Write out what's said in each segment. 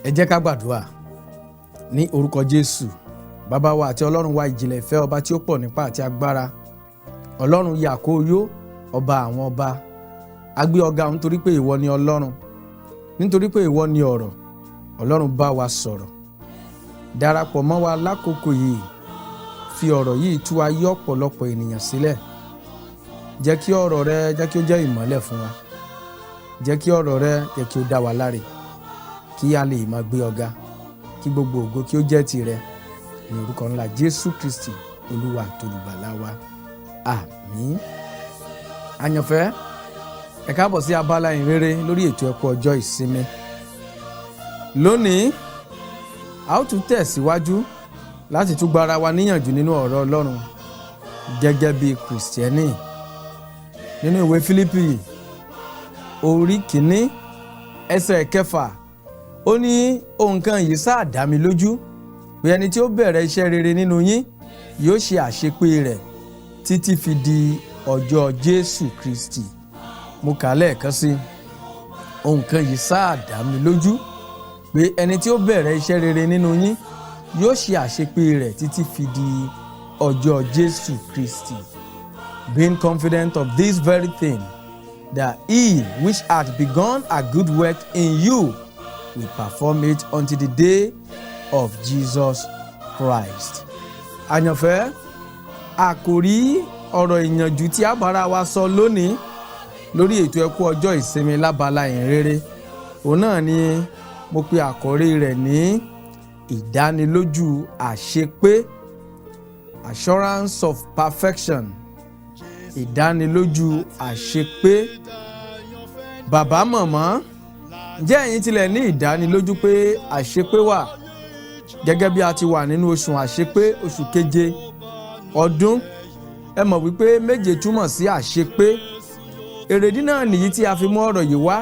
Ẹ jẹ́ ká gbàdúrà. Ní orúkọ Jésù, bàbá wa àti Ọlọ́run wa ìjìnlẹ̀ ìfẹ́, ọba tí ó pọ̀ nípa àti agbára, Ọlọ́run Yàkóyó, ọba àwọn ọba. A gbé ọ̀gá nítorí pé ìwọ ni Ọlọ́run, nítorí pé ìwọ ni ọ̀rọ̀. Ọlọ́run bá wa sọ̀rọ̀, darapọ̀ mọ́ wa lákòókò yìí, fi ọ̀rọ̀ yìí tú ayé ọ̀pọ̀lọpọ̀ ènìyàn sílẹ̀. Jẹ́ kí ọ̀rọ̀ rẹ jẹ́ kí ó jẹ́ ìmọ́lẹ̀ fún wa, jẹ́ kí ọ̀rọ̀ rẹ jẹ́ kí ó dá wa láre, kí a lè máa gbé ọ̀gá, kí gbogbo ògo kí ó jẹ́ tìrẹ, ní orúkọ ńlá Jésù Kristi Olúwa àti Olùgbàlà wa. Àmín. Àyànfẹ́, ẹ káàbọ̀ sí abala ìrere lórí ètò ẹ̀kọ́ ọjọ́ ìsinmi. Lónìí, a ó tún tẹ̀síwájú láti tún gbára wa níyànjú nínú ọ̀rọ̀ Ọlọ́run gẹ́gẹ́ bí Kìrìsìtẹ́nì. Nínú ìwé Fílípì orí 1 ẹsẹ̀ 6, ó ní ohun kan yìí sáà dá mi lójú pé ẹni tí ó bẹ̀rẹ̀ iṣẹ́ rere nínú yín yóò ṣe àṣepé rẹ̀ títí fi di ọjọ́ Jésù Kristi. Mo kà á lẹ́ẹ̀kan sí. Ohun kan yìí sáà dá mi lójú pé ẹni tí ó bẹ̀rẹ̀ iṣẹ́ rere nínú yín yóò ṣe àṣepé rẹ̀ títí fi di ọjọ́ Jésù Kristi. Being confident of this very thing, that he which hath begun a good work in you will perform it until the day of Jesus Christ. Àyànfẹ́, àkòrí ọ̀rọ̀ ìyànjú tí a bára wa sọ lónìí lórí ètò ẹ̀kọ́ ọjọ́ ìsinmi lábala ìrere, òun náà ni mo pe àkòrí rẹ̀ ní ìdánilójú àṣepé, assurance of perfection. Ìdánilójú àṣepé. Bàbá màmá, ǹjẹ́ ẹ̀yin tilẹ̀ ní ìdánilójú pé àṣepé wà? Gẹ́gẹ́ bí a ti wà nínú oṣù àṣepé, oṣù keje ọdún, ẹ mọ̀ wípé méje túmọ̀ sí àṣepé. Èrèdí náà nìyí tí a fi mú ọ̀rọ̀ yìí wá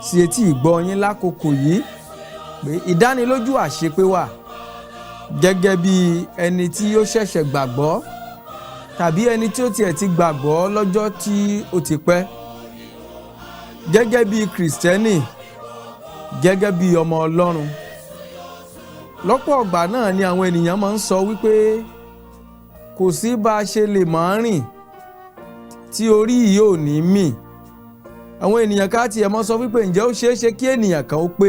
sí etí ìgbọ́ yín lákòókò yìí, pé ìdánilójú àṣepé wà. Gẹ́gẹ́ bí ẹni tí ó ṣẹ̀ṣẹ̀ gbàgbọ́ tàbí ẹni tí ó tiẹ̀ ti gbàgbọ́ lọ́jọ́ tí ó ti pẹ́. Gẹ́gẹ́ bí Kìrìsìtẹ́nì, gẹ́gẹ́ bí ọmọ Ọlọ́run. Lọ́pọ̀ ọgbà náà ni àwọn ènìyàn máa ń sọ wípé kò sí bá a ṣe lè máa rìn tí orí yìí ò ní mì. Àwọn ènìyàn ká tiẹ̀ mọ́ sọ wípé ǹjẹ́ ó ṣeé ṣe kí ènìyàn kan ó pé.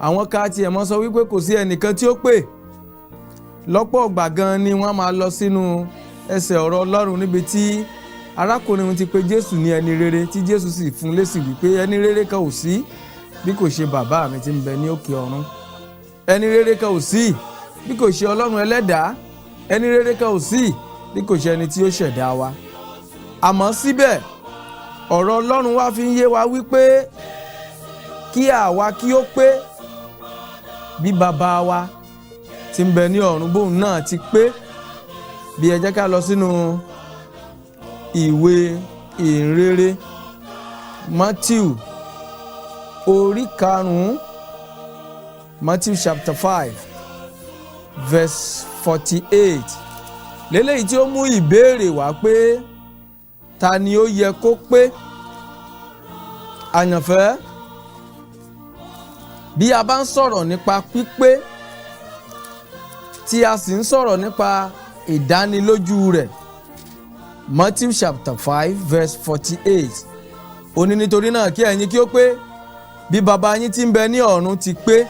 Àwọn ká tiẹ̀ mọ́ sọ wípé kò sí ẹnìkan tí ó pé. Lọ́pọ̀ ọgbà gan ni wọ́n máa lọ sínú ẹsẹ̀ ọ̀rọ̀ Ọlọ́run níbi tí arákùnrin ti pe Jésù ní ẹni rere, tí Jésù sì fún lésì wípé ẹni rere kan ò sí bí kò ṣe bàbá mi tí ń bẹ ní òkè ọ̀run. Ẹni rere kan ò sí bí kò ṣe Ọlọ́run ẹlẹ́dàá. Ẹni rere kan ò sí bí kò ṣe ẹni tí ó ṣẹ̀dá wa. Àmọ́ síbẹ̀, ọ̀rọ̀ Ọlọ́run wá fi ń yé wa wípé kí àwa kí ó pé bí bàbá wa tí ń bẹ ní ọ̀run bóun náà ti pé. Bí ẹ jẹ́ ká lọ sínú ìwé ìrere Matthew orí 5, Matthew chapter 5 verse 48. Léléyìí tí ó mú ìbéèrè wá pé ta ni ó yẹ kó pé? Àyànfẹ́, bí a bá ń sọ̀rọ̀ nípa pípé tí a sì ń sọ̀rọ̀ nípa ìdánilójú rẹ̀, Matthew chapter 5 verse 48, ó ní nítorí náà kí ẹ̀yin kí ó pé bí baba yín tí ń bẹ ní ọ̀run ti pé.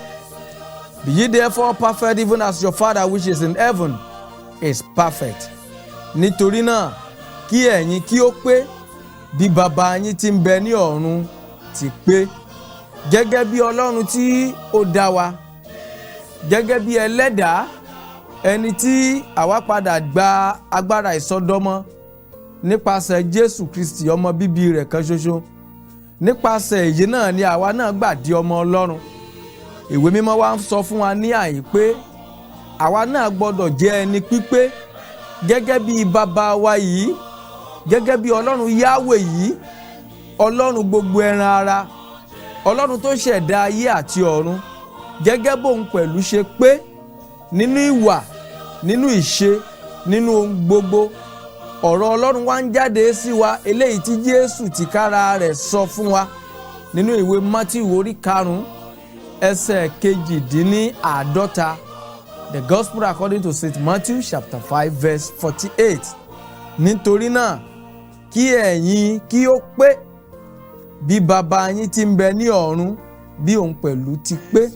Be ye therefore perfect even as your Father which is in heaven is perfect. Nítorí náà kí ẹ̀yin kí ó pé bí baba yín tí ń bẹ ní ọ̀run ti pé. Gẹ́gẹ́ bí Ọlọ́run tí ó dá wa, gẹ́gẹ́ bí ẹlẹ́dàá, ẹni tí àwa padà gba agbára ìsọdọmọ nípasẹ̀ Jésù Kristi ọmọ bíbí rẹ̀ kan ṣoṣo. Nípasẹ̀ èyí náà ni àwa náà gbà di ọmọ Ọlọ́run. Ìwé mímọ́ wa ń sọ fún wa ní àyè pé àwa náà gbọ́dọ̀ jẹ́ ẹni pípé gẹ́gẹ́ bí bàbá wa yìí, gẹ́gẹ́ bí Ọlọ́run Yahweh yìí, Ọlọ́run gbogbo ẹran ara, Ọlọ́run tó ṣẹ̀dá ayé àti ọ̀run, gẹ́gẹ́ bóun pẹ̀lú ṣe pé nínú ìwà, nínú ìṣe, nínú ohun gbogbo. Ọ̀rọ̀ Ọlọ́run wá ń jáde sí wa, eléyìí tí Jésù tìkára rẹ̀ sọ fún wa nínú ìwé Mátíù orí 5 ẹsẹ̀ kejìdínláàádọ́ta. The Gospel according to St. Matthew chapter 5 verse 48. Nítorí náà kí ẹ̀yin kí ó pé bí baba yín tí ń bẹ ní ọ̀run bí òun pẹ̀lú ti pé.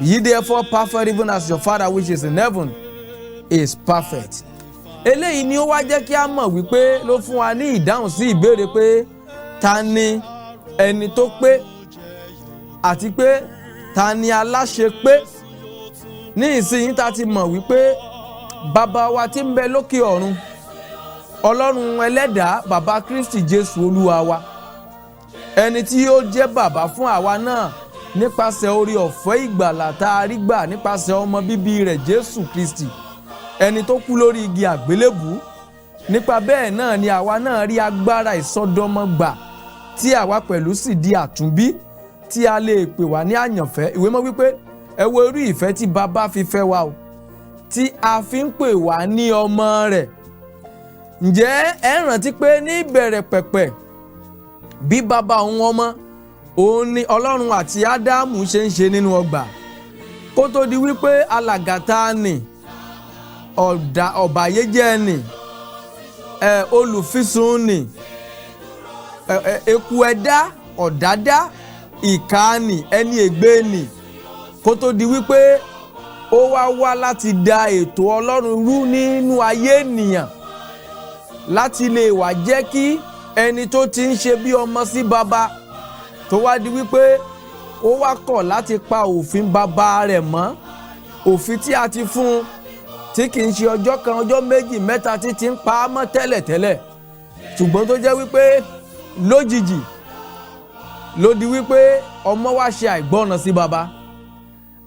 Ye therefore perfect even as your Father which is in heaven is perfect. Eléyìí ni ó wá jẹ́ kí a mọ̀ wípé ló fún wa ní ìdáhùn sí ìbéèrè pé ta ni ẹni tó pé àti pé ta ni aláṣẹ pé. Ní ìsinyìí ta ti mọ̀ wípé bàbá wa tí ń bẹ lókè ọ̀run, Ọlọ́run ẹlẹ́dàá, bàbá Kristi Jésù Olúwa wa, ẹni tí ó jẹ́ bàbá fún àwa náà nípasẹ̀ oore ọ̀fẹ́ ìgbàlà tá a rí gbà nípasẹ̀ ọmọ bíbí rẹ̀ Jésù Kristi, ẹni tó kú lórí igi àgbélébùú. Nípa bẹ́ẹ̀ náà ni àwa náà rí agbára ìsọdọmọ gbà tí àwa pẹ̀lú sì di àtúnbí tí a lè pè wá ní àyànfẹ́. Ìwé mọ́ wípé ẹ wo irú ìfẹ́ tí bàbá fi fẹ́ wa o, tí a fi ń pè wá ní ọmọ rẹ̀. Ǹjẹ́ ẹ rántí pé ní ìbẹ̀rẹ̀ pẹ̀pẹ̀ bí bàbá òun ọmọ òun ni Ọlọ́run àti Ádámù ṣe ń ṣe nínú ọgbà kó tó di wípé alàgàtà ni ọ̀bàyéjẹ́ ni olùfisùn ni eku ẹ̀dá ọ̀dádá ìkà ni ẹni ègbé ni kó tó di wípé ó wá láti da ètò Ọlọ́run rú nínú ayé ènìyàn láti lè wá jẹ́ kí ẹni tó ti ń ṣe bí ọmọ sí bàbá tó wá di wípé ó wá kọ̀ láti pa òfin bàbá rẹ̀ mọ́, òfin tí a ti fún un tí kì í ṣe ọjọ́ kan ọjọ́ méjì mẹ́ta tí ti ń pa á mọ́ tẹ́lẹ̀tẹ́lẹ̀, ṣùgbọ́n tó jẹ́ wípé lójijì ló di wípé ọmọ wá ṣe àìgbọ́ràn sí bàbá.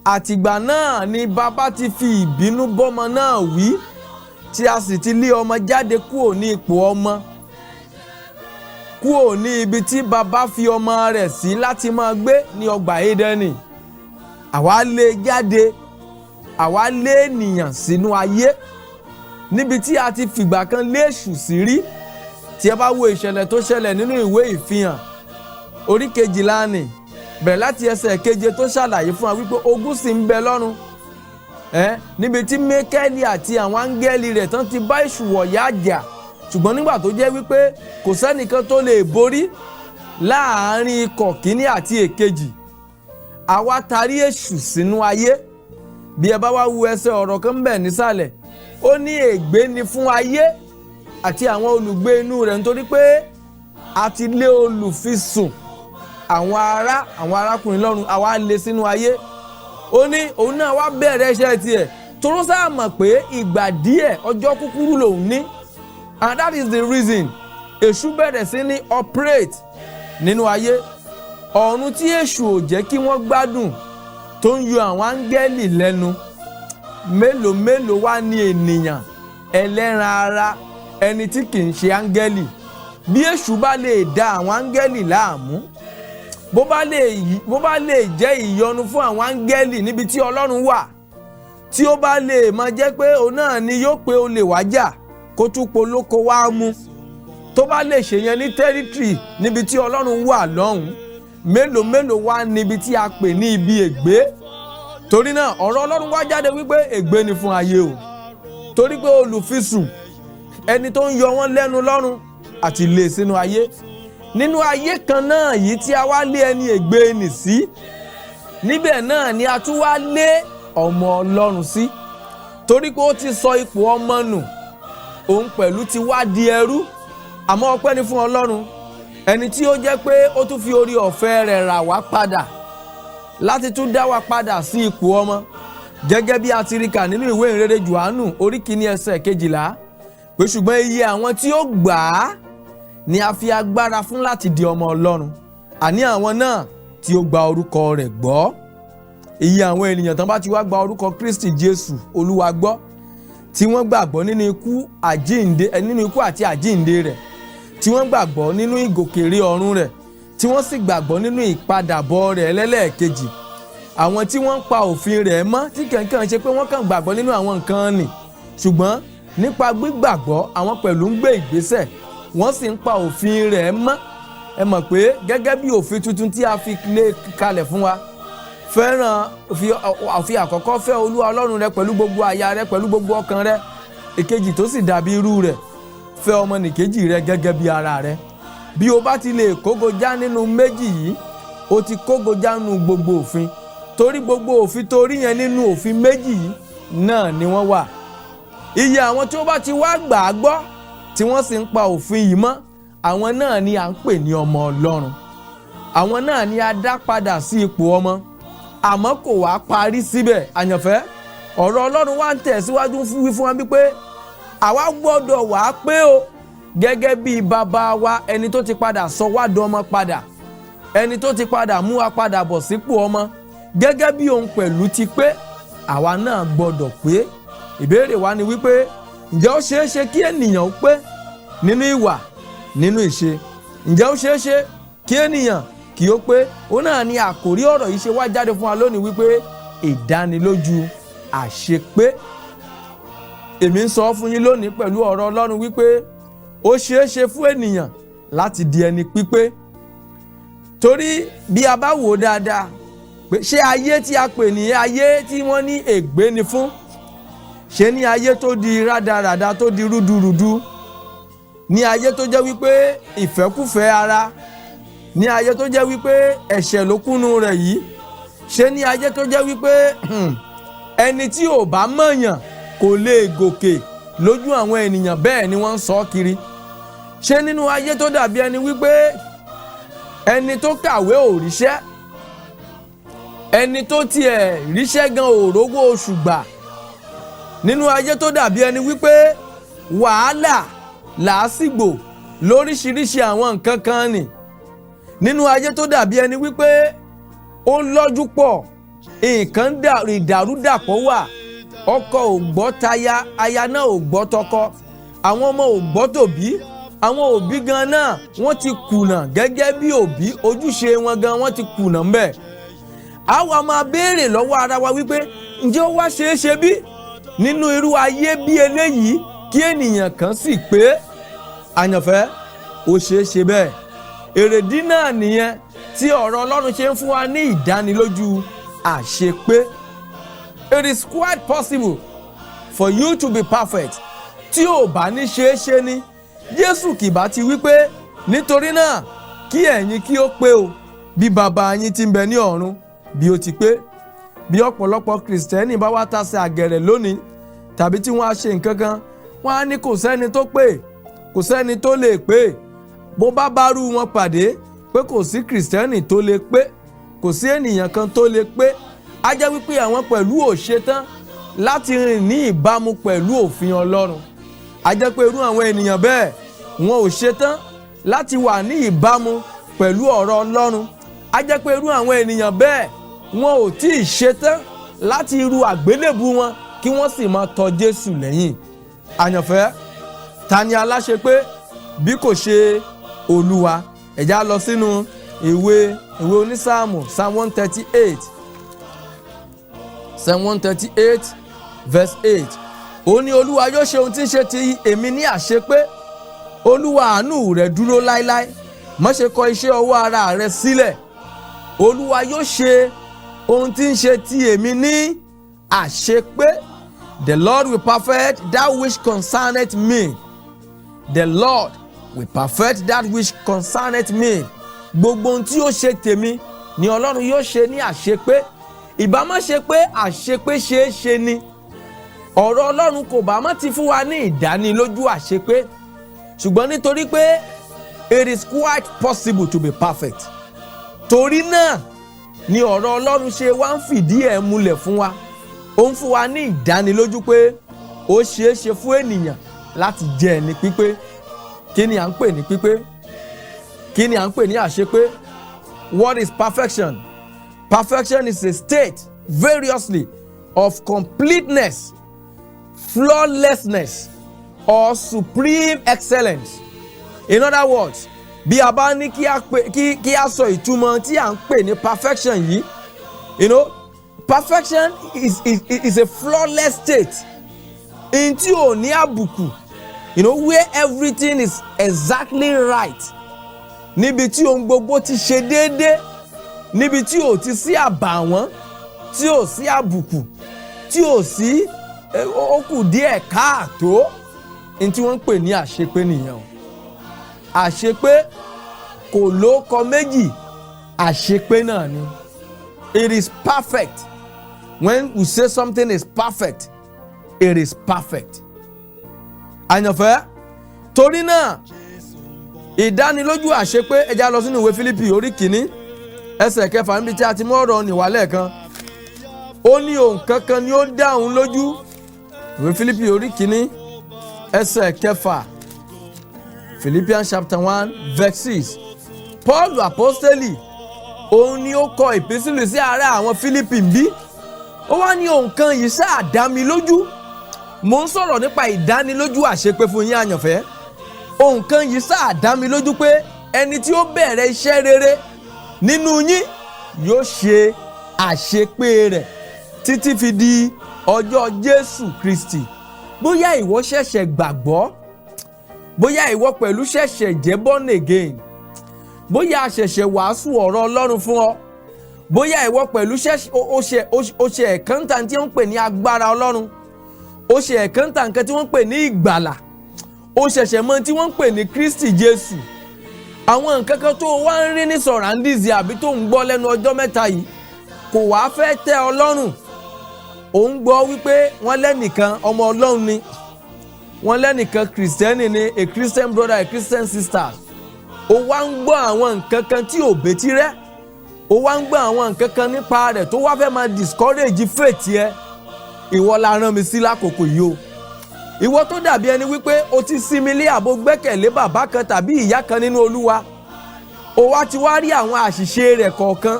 Àtìgbà náà ni bàbá ti fi ìbínú bọ́mọ náà wí tí a sì ti lé ọmọ jáde kúrò ní ipò ọmọ, kúrò ní ibi tí bàbá fi ọmọ rẹ̀ sí láti máa gbé ní ọgbà Édẹ́nì. Àwa lé jáde, àwa lé ènìyàn sínú ayé níbi tí a ti fìgbà kan lé èṣù sí rí. Tí ẹ bá wo ìṣẹ̀lẹ̀ tó ṣẹlẹ̀ nínú ìwé Ìfihàn orí 12 ni bẹ̀rẹ̀ láti ẹsẹ̀ 7 tó ṣàlàyé fún wa wípé ogun sì ń bẹ lọ́run níbi tí Míkáélì àti àwọn áńgẹ́lì rẹ̀ tán ti bá èṣù wọ̀yá jà, ṣùgbọ́n nígbà tó jẹ́ wípé kò sẹ́nìkan tó lè borí láàárín ikọ̀ kínní àti èkejì, àwa tarí èṣù sínú ayé. Bí ẹ bá wá wo ẹsẹ̀ ọ̀rọ̀ kan bẹ̀ nísàlẹ̀, ó ní ègbé ni fún ayé àti àwọn olùgbé inú rẹ̀ nítorí pé a ti lé olùfisùn àwọn arákùnrin lọ́run, àwa lé sínú ayé. Ó ní òun náà wá bẹ̀rẹ̀ iṣẹ́ tiẹ̀ toró sáà mọ̀ pé ìgbà díẹ̀ ọjọ́ kúkúrú lòun ní, and that is the reason èṣù bẹ̀rẹ̀ sí ní operate nínú ayé. Ọ̀run tí èṣù ò jẹ́ kí wọ́n gbádùn tó ń yọ àwọn áńgẹ́lì lẹ́nu, mélòó mélòó wá ní ènìyàn ẹlẹ́ran ara, ẹni tí kì í ṣe áńgẹ́lì. Bí èṣù bá lè da àwọn áńgẹ́lì láàmú, bó bá lè jẹ́ ìyọnu fún àwọn áńgẹ́lì níbi tí Ọlọ́run wà, tí ó bá lè máa jẹ́ pé òun náà ni yóò pé olè wájà kó tún polóko wá mú, tó bá lè ṣèyẹn ní tẹ́rítírì níbi tí Ọlọ́run wà lọ́hùn, mélòó mélòó wá níbi tí a pè ní ibi ègbé. Torí náà ọ̀rọ̀ Ọlọ́run wá jáde wípé ègbé ni fún ayé o, torí pé olùfisùn, ẹni tó ń yọ wọ́n lẹ́nu lọ́run àti lé sínú ayé. Nínú ayé kan náà yìí tí a wá lé ẹni ègbé nì sí, níbẹ̀ náà ni a tún wá lé ọmọ Ọlọ́run sí, torí pé ó ti sọ ipò ọmọ nù, òun pẹ̀lú ti wá di ẹrú. Àmọ́ ọpẹ́ ni fún Ọlọ́run, ẹni tí ó jẹ́ pé ó tún fi orí ọ̀fẹ́ rẹ̀ rà wá padà láti tún dá wa padà sí ipò ọmọ, gẹ́gẹ́ bí a ti rí kà nínú ìwé ìrere Jòhánù orí 1 ẹsẹ̀ 12 pé ṣùgbọ́n iye àwọn tí ó gbà á ni a fi agbára fún láti di ọmọ Ọlọ́run, àní àwọn náà tí ó gba orúkọ rẹ̀ gbọ́. Iye àwọn ènìyàn tán bá ti wá gba orúkọ Kristi Jésù Olúwa gbọ́, tí wọ́n gbàgbọ́ nínú ikú àti àjíǹde rẹ̀, tí wọ́n gbàgbọ́ nínú ìgòkèrè ọ̀run rẹ̀, tí wọ́n sì gbàgbọ́ nínú ìpadàbọ̀ rẹ̀ lẹ́lẹ́ẹ̀kejì. Àwọn tí wọ́n ń pa òfin rẹ̀ mọ́, tí kẹ̀kẹ́ ṣe pé wọ́n kàn gbàgbọ́ nínú àwọn nǹkan nì, ṣùgbọ́n nípa gbígbàgbọ́ àwọn pẹ̀lú ń gbé ìgbésẹ̀, wọ́n sì ń pa òfin rẹ̀ mọ́. Ẹ mọ̀ pé gẹ́gẹ́ bí òfin tuntun tí a fi lé kalẹ̀ fún wa fẹ́ràn fi àkọ́kọ́ fẹ́ Olúwa Ọlọ́run rẹ pẹ̀lú gbogbo àyà rẹ pẹ̀lú gbogbo ọkàn rẹ. Èkejì tó sì dàbí irú rẹ̀, fẹ́ ọmọnìkejì rẹ gẹ́gẹ́ bí ara rẹ. Bí o bá ti lè kógojá nínú méjì yìí, o ti kógojá nínú gbogbo òfin. Torí gbogbo òfin torí yẹn nínú òfin méjì yìí náà ni wọ́n wà. Iye àwọn tí ó bá ti wá gbà á gbọ́ tí wọ́n sì ń pa òfin yìí mọ́, àwọn náà ni à ń pè ní ọmọ Ọlọ́run. Àwọn náà ni a dá padà sí ipò ọmọ. Àmọ́ kò wá parí síbẹ̀. Àyànfẹ́, ọ̀rọ̀ Ọlọ́run wá ń tẹ̀síwájú wí fún wa wípé àwa gbọ́dọ̀ wá pé o gẹ́gẹ́ bí bàbá wa ẹni tó ti padà sọ wá dọmọ padà, ẹni tó ti padà mú wa padà bọ̀ sípò ọmọ, gẹ́gẹ́ bí òun pẹ̀lú ti pé, àwa náà gbọ́dọ̀ pé. Ìbéèrè wa ni wípé ǹjẹ́ ó ṣeé ṣe kí ènìyàn pé nínú ìwà, nínú ìṣe? Ǹjẹ́ ó ṣeé ṣe kí ènìyàn kí ó pé? Ó náà ni àkòrí ọ̀rọ̀ yìí ṣe wá jáde fún wa lónìí wípé ìdánilójú àṣepé. Èmi ń sọ fún yín lónìí pẹ̀lú ọ̀rọ̀ Ọlọ́run wípé ó ṣeé ṣe fún ènìyàn láti di ẹni pípé. Torí bí a bá wò dáadáa pé ṣé ayé tí a pè ní ayé tí wọ́n ní ègbé ni fún, ṣé ní ayé tó di rádaràda, tó di rúdurùdu, ní ayé tó jẹ́ wípé ìfẹ́kúfẹ́ ara, ní ayé tó jẹ́ wípé ẹ̀ṣẹ̀ ló kúnnú rẹ̀ yìí, ṣé ní ayé tó jẹ́ wípé ẹni tí ò bá mọ̀yàn kò lè gòkè lójú àwọn ènìyàn, bẹ́ẹ̀ ni wọ́n ń sọ kiri. Ṣé nínú ayé tó dàbí ẹni wípé ẹni tó kàwé ò ríṣẹ́, ẹni tó tiẹ̀ ríṣẹ́ gan ò rówó oṣù gbà, nínú ayé tó dàbí ẹni wípé wàhálà, làásìgbò lóríṣiríṣi àwọn nǹkan kan nì, nínú ayé tó dàbí ẹni wípé ó ń lọ́jú pọ̀, nǹkan ìdàrúdàpọ̀ wà, ọkọ ò gbọ́ táyà, aya náà ò gbọ́ tọkọ, àwọn ọmọ ò gbọ́ tòbí, àwọn òbí gan náà wọ́n ti kùnà gẹ́gẹ́ bí òbí, ojúṣe wọn gan wọ́n ti kùnà ńbẹ̀. Àwa máa béèrè lọ́wọ́ ara wa wípé ǹjẹ́ ó wá ṣeé ṣe bí nínú irú ayé bí eléyìí kí ènìyàn kan sì pé? Àyànfẹ́, ó ṣeé ṣe bẹ́ẹ̀. Èrèdí náà nìyẹn tí ọ̀rọ̀ Ọlọ́run ṣe ń fún wa ní ìdánilójú àṣepé. It is quite possible for you to be perfect. Tí ò bá ní ṣeé ṣe ni Jésù kì bá ti wí pé nítorí náà kí ẹ̀yin kí ó pé o bí bàbá yín tí ń bẹ ní ọ̀run bí ó ti pé. Bí ọ̀pọ̀lọpọ̀ Kìrìsìtẹ́nì bá wá tasẹ̀ àgẹ̀rẹ̀ lónìí, tàbí tí wọ́n á ṣe nǹkan kan, wọ́n á ní kò sẹ́ni tó pé, kò sẹ́ni tó lè pé. Bó bá bárú wọn pàdé pé kò sí Kìrìsìtẹ́nì tó lè pé, kò sí ènìyàn kan tó lè pé, á jẹ́ wípé àwọn pẹ̀lú ò ṣetán láti rìn ní ìbámu pẹ̀lú òfin Ọlọ́run. Á jẹ́ pé irú àwọn ènìyàn bẹ́ẹ̀ wọn ò ṣetán láti wà ní ìbámu pẹ̀lú ọ̀rọ̀ Ọlọ́run. Á jẹ́ pé irú àwọn ènìyàn bẹ́ẹ̀ wọn ò tí ì ṣetán láti ru àgbélébù wọn kí wọ́n sì máa tọ Jésù lẹ́yìn. Àyànfẹ́, ta ni aláṣepé bí kò ṣe Olúwa? Ẹ já lọ sínú ìwé onísáàmù Psalm 138. Psalm 138 verse 8. Ó ní Olúwa yóò ṣe ohun tí ń ṣe ti èmi ní àṣepé. Olúwa àánú rẹ̀ dúró láéláé. Má ṣe kọ iṣẹ́ ọwọ́ ara rẹ̀ sílẹ̀. Olúwa yóò ṣe ohun tí ń ṣe ti èmi ní àṣepé. The Lord will perfect that which concerneth me. The Lord will perfect that which concerneth me. Gbogbo ohun tí ó ṣe tèmi ni Ọlọ́run yóò ṣe ní àṣepé. Ìbá má ṣe pé àṣepé ṣeé ṣe ni, ọ̀rọ̀ Ọlọ́run kò bá má ti fún wa ní ìdánilójú àṣepé. Ṣùgbọ́n nítorí pé it is quite possible to be perfect, torí náà ni ọ̀rọ̀ Ọlọ́run ṣe wá ń fìdí ẹ̀ múlẹ̀ fún wa. Ó ń fún wa ní ìdánilójú pé ó ṣeé ṣe fún ènìyàn láti jẹ́ ẹni pípé. Kí ni à ń pè ní pípé? Kí ni à ń pè ní àṣepé? What is perfection? Perfection is a state variously of completeness, flawlessness, or supreme excellence. In other words, bí a bá ní kí a sọ ìtumọ̀ tí à ń pè ní perfection yìí, perfection is a flawless state in tí ò ní àbùkù, where everything is exactly right, níbi tí ohun gbogbo ti ṣe déédé, níbi tí ò ti sí àbàwọ́n, tí ò sí àbùkù, tí ò sí ó kù díẹ̀ káàtó, ní tí wọ́n ń pè ní àṣepé nìyẹn o. Àṣepé kò lóko méjì, àṣepé náà ni. It is perfect. When we say something is perfect, it is perfect. Àyànfẹ́, torí náà ìdánilójú àṣepé, ẹ já lọ sínú ìwé Fílípì orí kìíní ẹsẹ̀ 6 níbi tí a ti mú ọ̀rọ̀ nìwálẹ̀ kan. Ó ní ohun kankan ni ó dá òun lójú. Ìwé Fílípì orí kìíní ẹsẹ̀ 6, Philippians chapter 1 verse 6. Paul apostoli, òun ni ó kọ ìpísílù sí ará àwọn Fílípì bí. Ó wá ní ohun kan yìí sáà dá mi lójú. Mo ń sọ̀rọ̀ nípa ìdánilójú àṣepé fún yín àyànfẹ́. Ohun kan yìí sáà dá mi lójú pé ẹni tí ó bẹ̀rẹ̀ iṣẹ́ rere nínú yín yóò ṣe àṣepé rẹ̀ títí fi di ọjọ́ Jésù Kristi. Bóyá ìwọ ṣẹ̀ṣẹ̀ gbàgbọ́, bóyá ìwọ pẹ̀lú ṣẹ̀ṣẹ̀ jẹ́ born again, bóyá a ṣẹ̀ṣẹ̀ wàásù ọ̀rọ̀ Ọlọ́run fún ọ, bóyá ìwọ pẹ̀lú ó ṣe ẹ̀kántà tí wọ́n ń pè ní agbára Ọlọ́run, ó ṣe ẹ̀kántà nǹkan tí wọ́n ń pè ní ìgbàlà, ó ṣẹ̀ṣẹ̀ mọ̀ tí wọ́n ń pè ní Kristi Jésù. Àwọn nǹkan kan tó wá ń rí ní sọ̀ràndìsì àbí tó ń gbọ́ lẹ́nu ọjọ́ mẹ́ta yìí kò wá fẹ́ tẹ́ ọ lọ́rùn. Ò ń gbọ́ wípé wọ́n lẹ́nìkan ọmọ Ọlọ́run ni, wọ́n lẹ́nìkan kìrìsìtẹ́nì ni, a Christian brother, a Christian sister. Ó wá ń gbọ́ àwọn nǹkan kan tí ò betí rẹ́, ó wá ń gbọ́ àwọn nǹkan kan nípa rẹ̀ tó wá fẹ́ máa discourage faith yẹ. Ìwọ la rán mi sí lákòókò yìí o. Ìwọ tó dàbí ẹni wípé o ti sinmi lé àbò gbẹ́kẹ̀lé bàbá kan tàbí ìyá kan nínú Olúwa. O wá ti wá rí àwọn àṣìṣe rẹ̀ kọ̀ọ̀kan.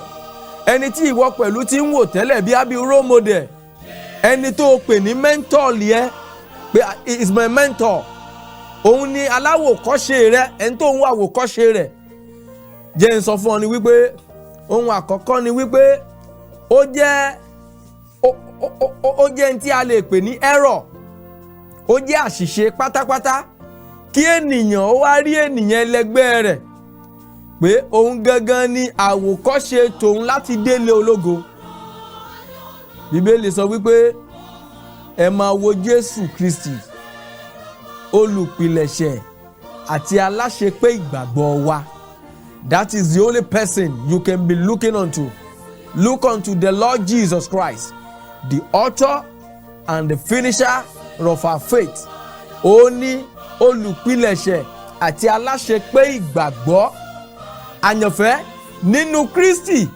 Ẹni tí ìwọ pẹ̀lú ti ń wò tẹ́lẹ̀ bí àbí role model. Ẹni tó o pè ní mentor yẹ pé is my mentor. Òun ni aláwòkọ́ṣe rẹ, ẹni tó ń wá àwòkọ́ṣe rẹ̀. Jẹ́ n sọ fún ọ ni wípé ohun àkọ́kọ́ ni wípé ó jẹ́ ní tí a lè pè ní error. Ó jẹ́ àṣìṣe pátápátá kí ènìyàn ó wá rí ènìyàn ẹlẹgbẹ́ rẹ̀ pé òun gangan ni àwòkọ́ṣe tòun láti délé ológo. Bíbélì sọ wípé ẹ máa wo Jésù Kristi, olùpilẹ̀ṣẹ̀ àti aláṣepé ìgbàgbọ́ wa. That is the only person you can be looking unto. Look unto the Lord Jesus Christ, the author and the finisher of our faith. Ó ní olùpilẹ̀ṣẹ̀ àti aláṣepé ìgbàgbọ́. Àyànfẹ́, nínú Kristi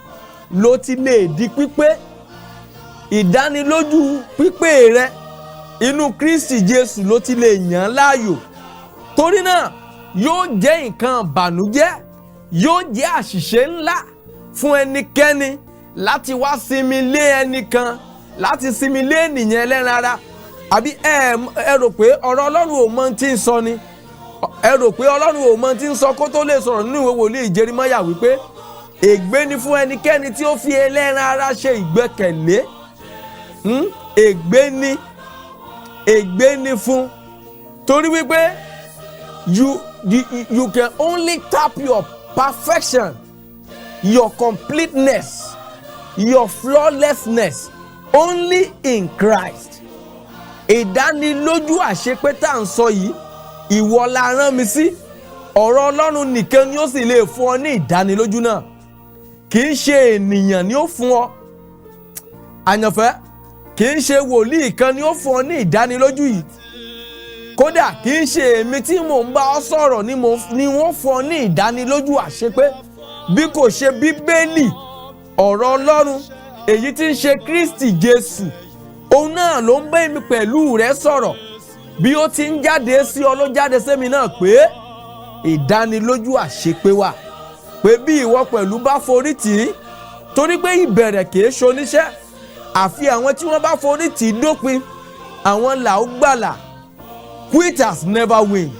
ló ti lè di pípé. Ìdánilójú pípé rẹ inú Kristi Jésù ló ti lè yàn láàyò. Torí náà yóò jẹ́ nǹkan ìbànújẹ́, yóò jẹ́ àṣìṣe ńlá fún ẹnikẹ́ni láti wá sinmi lé ẹnìkan, láti sinmi lé ènìyàn ẹlẹ́ran ara. Àbí ẹ rò pé ọ̀rọ̀ Ọlọ́run ò mọ tí ń sọ ni? Ẹ rò pé Ọlọ́run ò mọ tí ń sọ kó tó lè sọ̀rọ̀ nínú ìwé wòlíì Jeremáyà wípé ègbé ni fún ẹnikẹ́ni tí ó fi ẹlẹ́ran ara ṣe ìgbẹ́kẹ̀lé. Ègbé ni fún. Torí wípé you can only tap your perfection, your completeness, your flawlessness only in Christ. Ìdánilójú àṣepé tá à ń sọ yìí, ìwọ la rán mi sí. Ọ̀rọ̀ Ọlọ́run nìkan ni ó sì lè fún ọ ní ìdánilójú náà. Kì í ṣe ènìyàn ni ó fún ọ. Àyànfẹ́, kì í ṣe wòlíì kan ni ó fún ọ ní ìdánilójú yìí. Kódà kì í ṣe èmi tí mò ń bá ọ sọ̀rọ̀ ni wọ́n fún ọ ní ìdánilójú àṣepé. Bí kò ṣe Bíbélì, ọ̀rọ̀ Ọlọ́run, èyí tí ń ṣe Kristi Jésù. Òun náà ló ń bá mi pẹ̀lú rẹ sọ̀rọ̀. Bí ó ti ń jáde sí ọ ló jáde sẹ́mi náà pé ìdánilójú àṣepé wà. Pé bí ìwọ pẹ̀lú bá forí tì í, torí pé ìbẹ̀rẹ̀ kìí ṣoníṣẹ́. Àfi àwọn tí wọ́n bá forí tì í dópin, àwọn là ó gbàlà. Quitters never win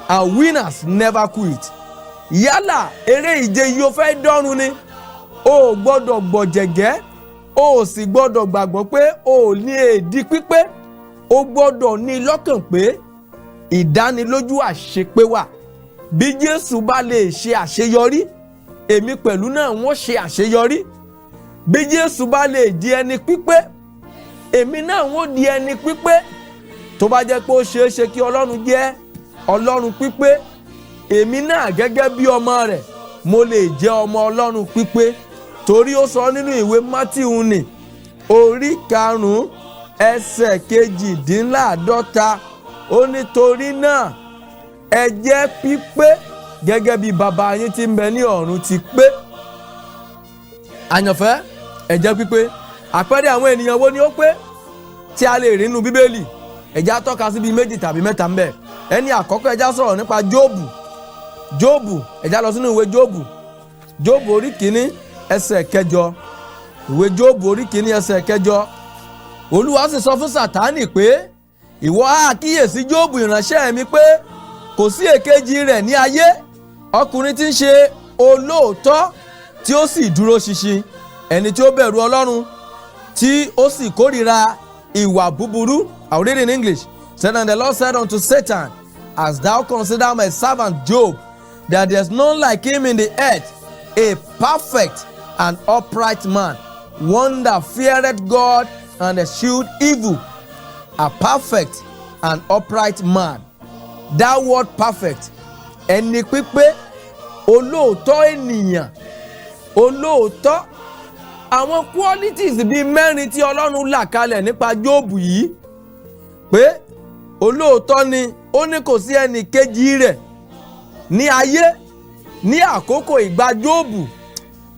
and winners never quit. Yálà eré ìje yìí ó fẹ́ dọ́run ni, o ò gbọ́dọ̀ gbọ̀jẹ̀gẹ́, o ò sì gbọ́dọ̀ gbàgbọ́ pé o ò ní èdí pípé. O gbọ́dọ̀ ní lọ́kàn pé ìdánilójú àṣepé wà. Bí Jésù bá lè ṣe àṣeyọrí, èmi pẹ̀lú náà wọ́n ṣe àṣeyọrí. bí Jésù bá lè di ẹni pípé, èmi náà ń di ẹni pípé. Tó bá jẹ́ pé ó ṣeé ṣe kí Ọlọ́run jẹ́ Ọlọ́run pípé, èmi náà gẹ́gẹ́ bí ọmọ rẹ̀ mo lè jẹ́ ọmọ Ọlọ́run pípé. Torí ó sọ nínú ìwé Mátíù ní orí 5 ẹsẹ̀ 52, ó ní torí náà ẹ jẹ́ pípé gẹ́gẹ́ bí bàbá yín tí ń bẹ ní ọ̀run ti pé. Àyànfẹ́, ẹ jẹ́ pípé. Àpẹẹrẹ àwọn ènìyàn wo ni ó pé tí a lè rí nínú Bíbélì? Ẹ jẹ́ á tọ́ka sí bíi 2 tàbí 3 ńbẹ̀. Ẹni àkọ́kọ́, ẹ jẹ́ á sọ̀rọ̀ nípa Jóòbù. Ẹ jẹ́ á lọ sínú ìwé Jóòbù orí 1 ẹsẹ̀ 8. Ìwé Jóòbù orí 1 ẹsẹ̀ 8. Olúwa sì sọ fún Sátánì pé ìwọ á kíyèsí Jóòbù ìránṣẹ́ mi pé kò sí èkejì rẹ̀ ní ayé, ọkùnrin tí ń ṣe olóòótọ́ tí ó sì dúró ṣinṣin, ẹni tí ó bẹ̀rù Ọlọ́run tí ó sì kórìíra ìwà búburú. I will read in English. Said, and the Lord said unto Satan, as thou consider my servant Job, that there is none like him in the earth, a perfect and upright man, one that feareth God and eschewed evil. A perfect and upright man. That word perfect, ẹni pípé, olóòótọ́ ènìyàn, olóòótọ́. Àwọn qualities bíi 4 tí Ọlọ́run là kalẹ̀ nípa Jóòbù yìí, pé olóòótọ́ ni, ó ní kò sí ẹnì kejì rẹ̀ ní ayé. Ní àkókò ìgbà Jóòbù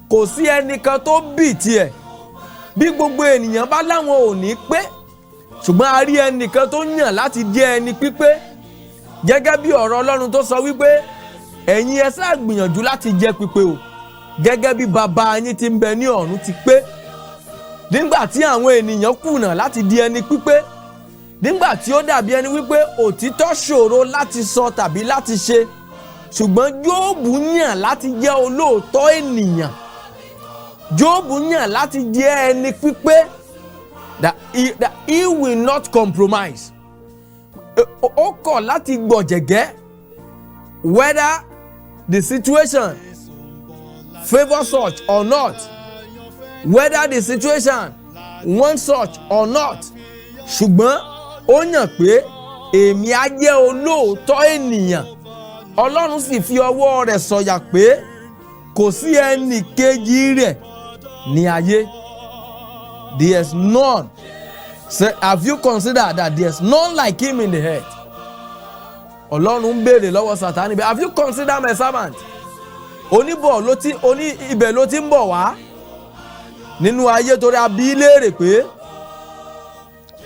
kò sí ẹnìkan tó bì tiẹ̀. Bí gbogbo ènìyàn bá láwọn ò ní pé, ṣùgbọ́n a rí ẹnìkan tó yàn láti jẹ́ ẹni pípé. Gẹ́gẹ́ bí ọ̀rọ̀ Ọlọ́run tó sọ wípé ẹ̀yin ẹ ṣáà gbìyànjú láti jẹ́ pípé o, gẹ́gẹ́ bí bàbá yín tí ń bẹ ní ọ̀run ti pé. Nígbà tí àwọn ènìyàn kùnà láti di ẹni pípé, nígbà tí ó dàbí ẹni wípé òtítọ́ ṣòro láti sọ tàbí láti ṣe, ṣùgbọ́n Jóòbù yàn láti jẹ́ olóòótọ́ ènìyàn. Jóòbù yàn láti jẹ́ ẹni pípé, that he will not compromise. Ó kọ̀ láti gbọ̀jẹ̀gẹ́, whether the situation favours such or not, whether the situation wants such or not. Ṣùgbọ́n ó yàn pé èmi á jẹ́ olóòótọ́ ènìyàn. Ọlọ́run sì fi ọwọ́ rẹ̀ sọ̀yà pé kò sí ẹnì kejì rẹ̀ ní ayé. There is none. Say, have you considered that there is none like him in the earth? Ọlọ́run ń béèrè lọ́wọ́ Sátánì, have you considered my servant? Ibẹ̀ ló ti ń bọ̀ wá nínú ayé, torí a bi í léèrè pé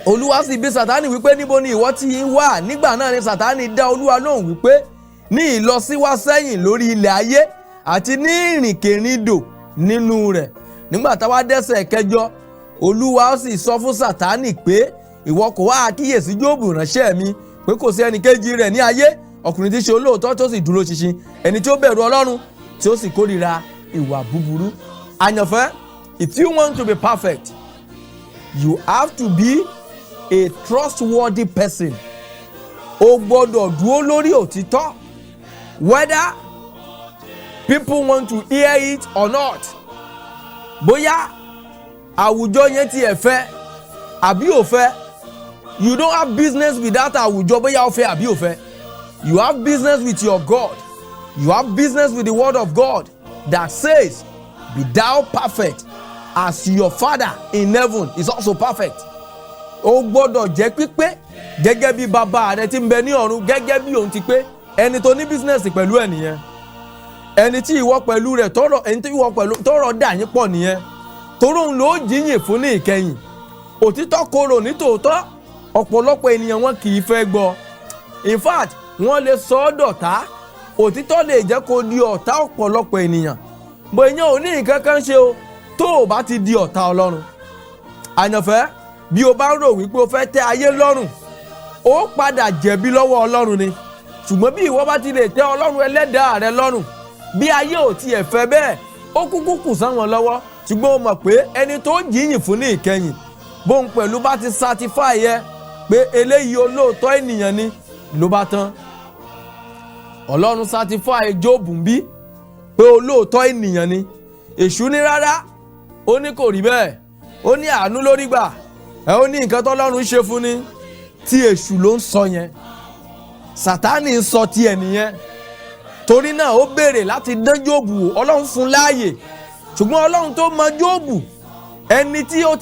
Olúwa sì bi Sátánì wípé níbo ni ìwọ ti ń wá? Nígbà náà ni Sátánì dá Olúwa lóhùn wípé ní ìlọsíwá sẹ́yìn lórí ilẹ̀ ayé àti ní ìrìnkèrindò nínú rẹ̀. Nígbà táwa dẹ́ṣẹ̀ kẹjọ, Olúwa sì sọ fún Sátánì pé ìwọ kò wá kíyèsí Jóòbù ìránṣẹ́ mi pé kò sí ẹnì kejì rẹ̀ ní ayé, ọkùnrin tí ṣe olóòótọ́ tó sì dúró ṣinṣin, ẹni tí ó bẹ̀rù Ọlọ́run tí ó sì kórìíra ìwà búburú. Àyànfẹ́, if you want to be perfect, you have to be a trustworthy person. O gbọ́dọ̀ dúró lórí òtítọ́, whether people want to hear it or not. Bóyá àwùjọ yẹn ti ẹ̀ fẹ́ àbí ò fẹ́, you don't have business with that àwùjọ bóyá ó fẹ́ àbí ò fẹ́. You have business with your God. You have business with the word of God that says, be thou perfect as your Father in heaven is also perfect. O gbọ́dọ̀ jẹ́ pípé gẹ́gẹ́ bí bàbá rẹ tí ń bẹ ní ọ̀run gẹ́gẹ́ bí òun ti pé. Ẹni tó ní business pẹ̀lú ẹ̀ nìyẹn. Ẹni tí ìwọ pẹ̀lú rẹ̀ tọrọ dà yín pọ̀ nìyẹn. Toró ń lò ó jíyìn fún ní ìkẹyìn. Òtítọ́ korò ní tòótọ́, ọ̀pọ̀lọpọ̀ ènìyàn wọn kì í fẹ́ gbọ́. In fact, wọ́n lè sọ ọ́ dọ̀tá. Òtítọ́ lè jẹ́ kó di ọ̀tá ọ̀pọ̀lọpọ̀ ènìyàn. Bó ìyẹn ò ní nǹkan kan ṣe o tó o bá ti di ọ̀tá Ọlọ́run. Àyànfẹ́, bí o bá rò wípé o fẹ́ tẹ́ ayé lọ́rùn, ó padà jẹ̀bi lọ́wọ́ Ọlọ́run ni. Ṣùgbọ́n bí ìwọ bá ti lè tẹ́ Ọlọ́run ẹlẹ́dàá rẹ lọ́rùn, bí ayé ò tiẹ̀ fẹ́ bẹ́ẹ̀, ó kúkú kù sáwọn lọ́wọ́. Ṣùgbọ́n o mọ̀ pé ẹni tó jíyìn fún ní ìkẹyìn, bóun pẹ̀lú bá ti certify yẹ pé eléyìí olóòótọ́ ènìyàn ni, ló bá tán. Ọlọ́run certify Jóòbù bí pé olóòótọ́ ènìyàn ni. Èṣù ní rárá, ó ní kò rí bẹ́ẹ̀, ó ní àánú lórí gbà, ó ní nǹkan tọ́lọ́run ṣe fún ni. Tí èṣù ló ń sọ yẹn, Sátánì ń sọ tiẹ̀ nìyẹn. Torí náà ó béèrè láti dán Jóòbù wò, Ọlọ́run fún láàyè, ṣùgbọ́n Ọlọ́run tó mọ Jóòbù, ẹni tí ó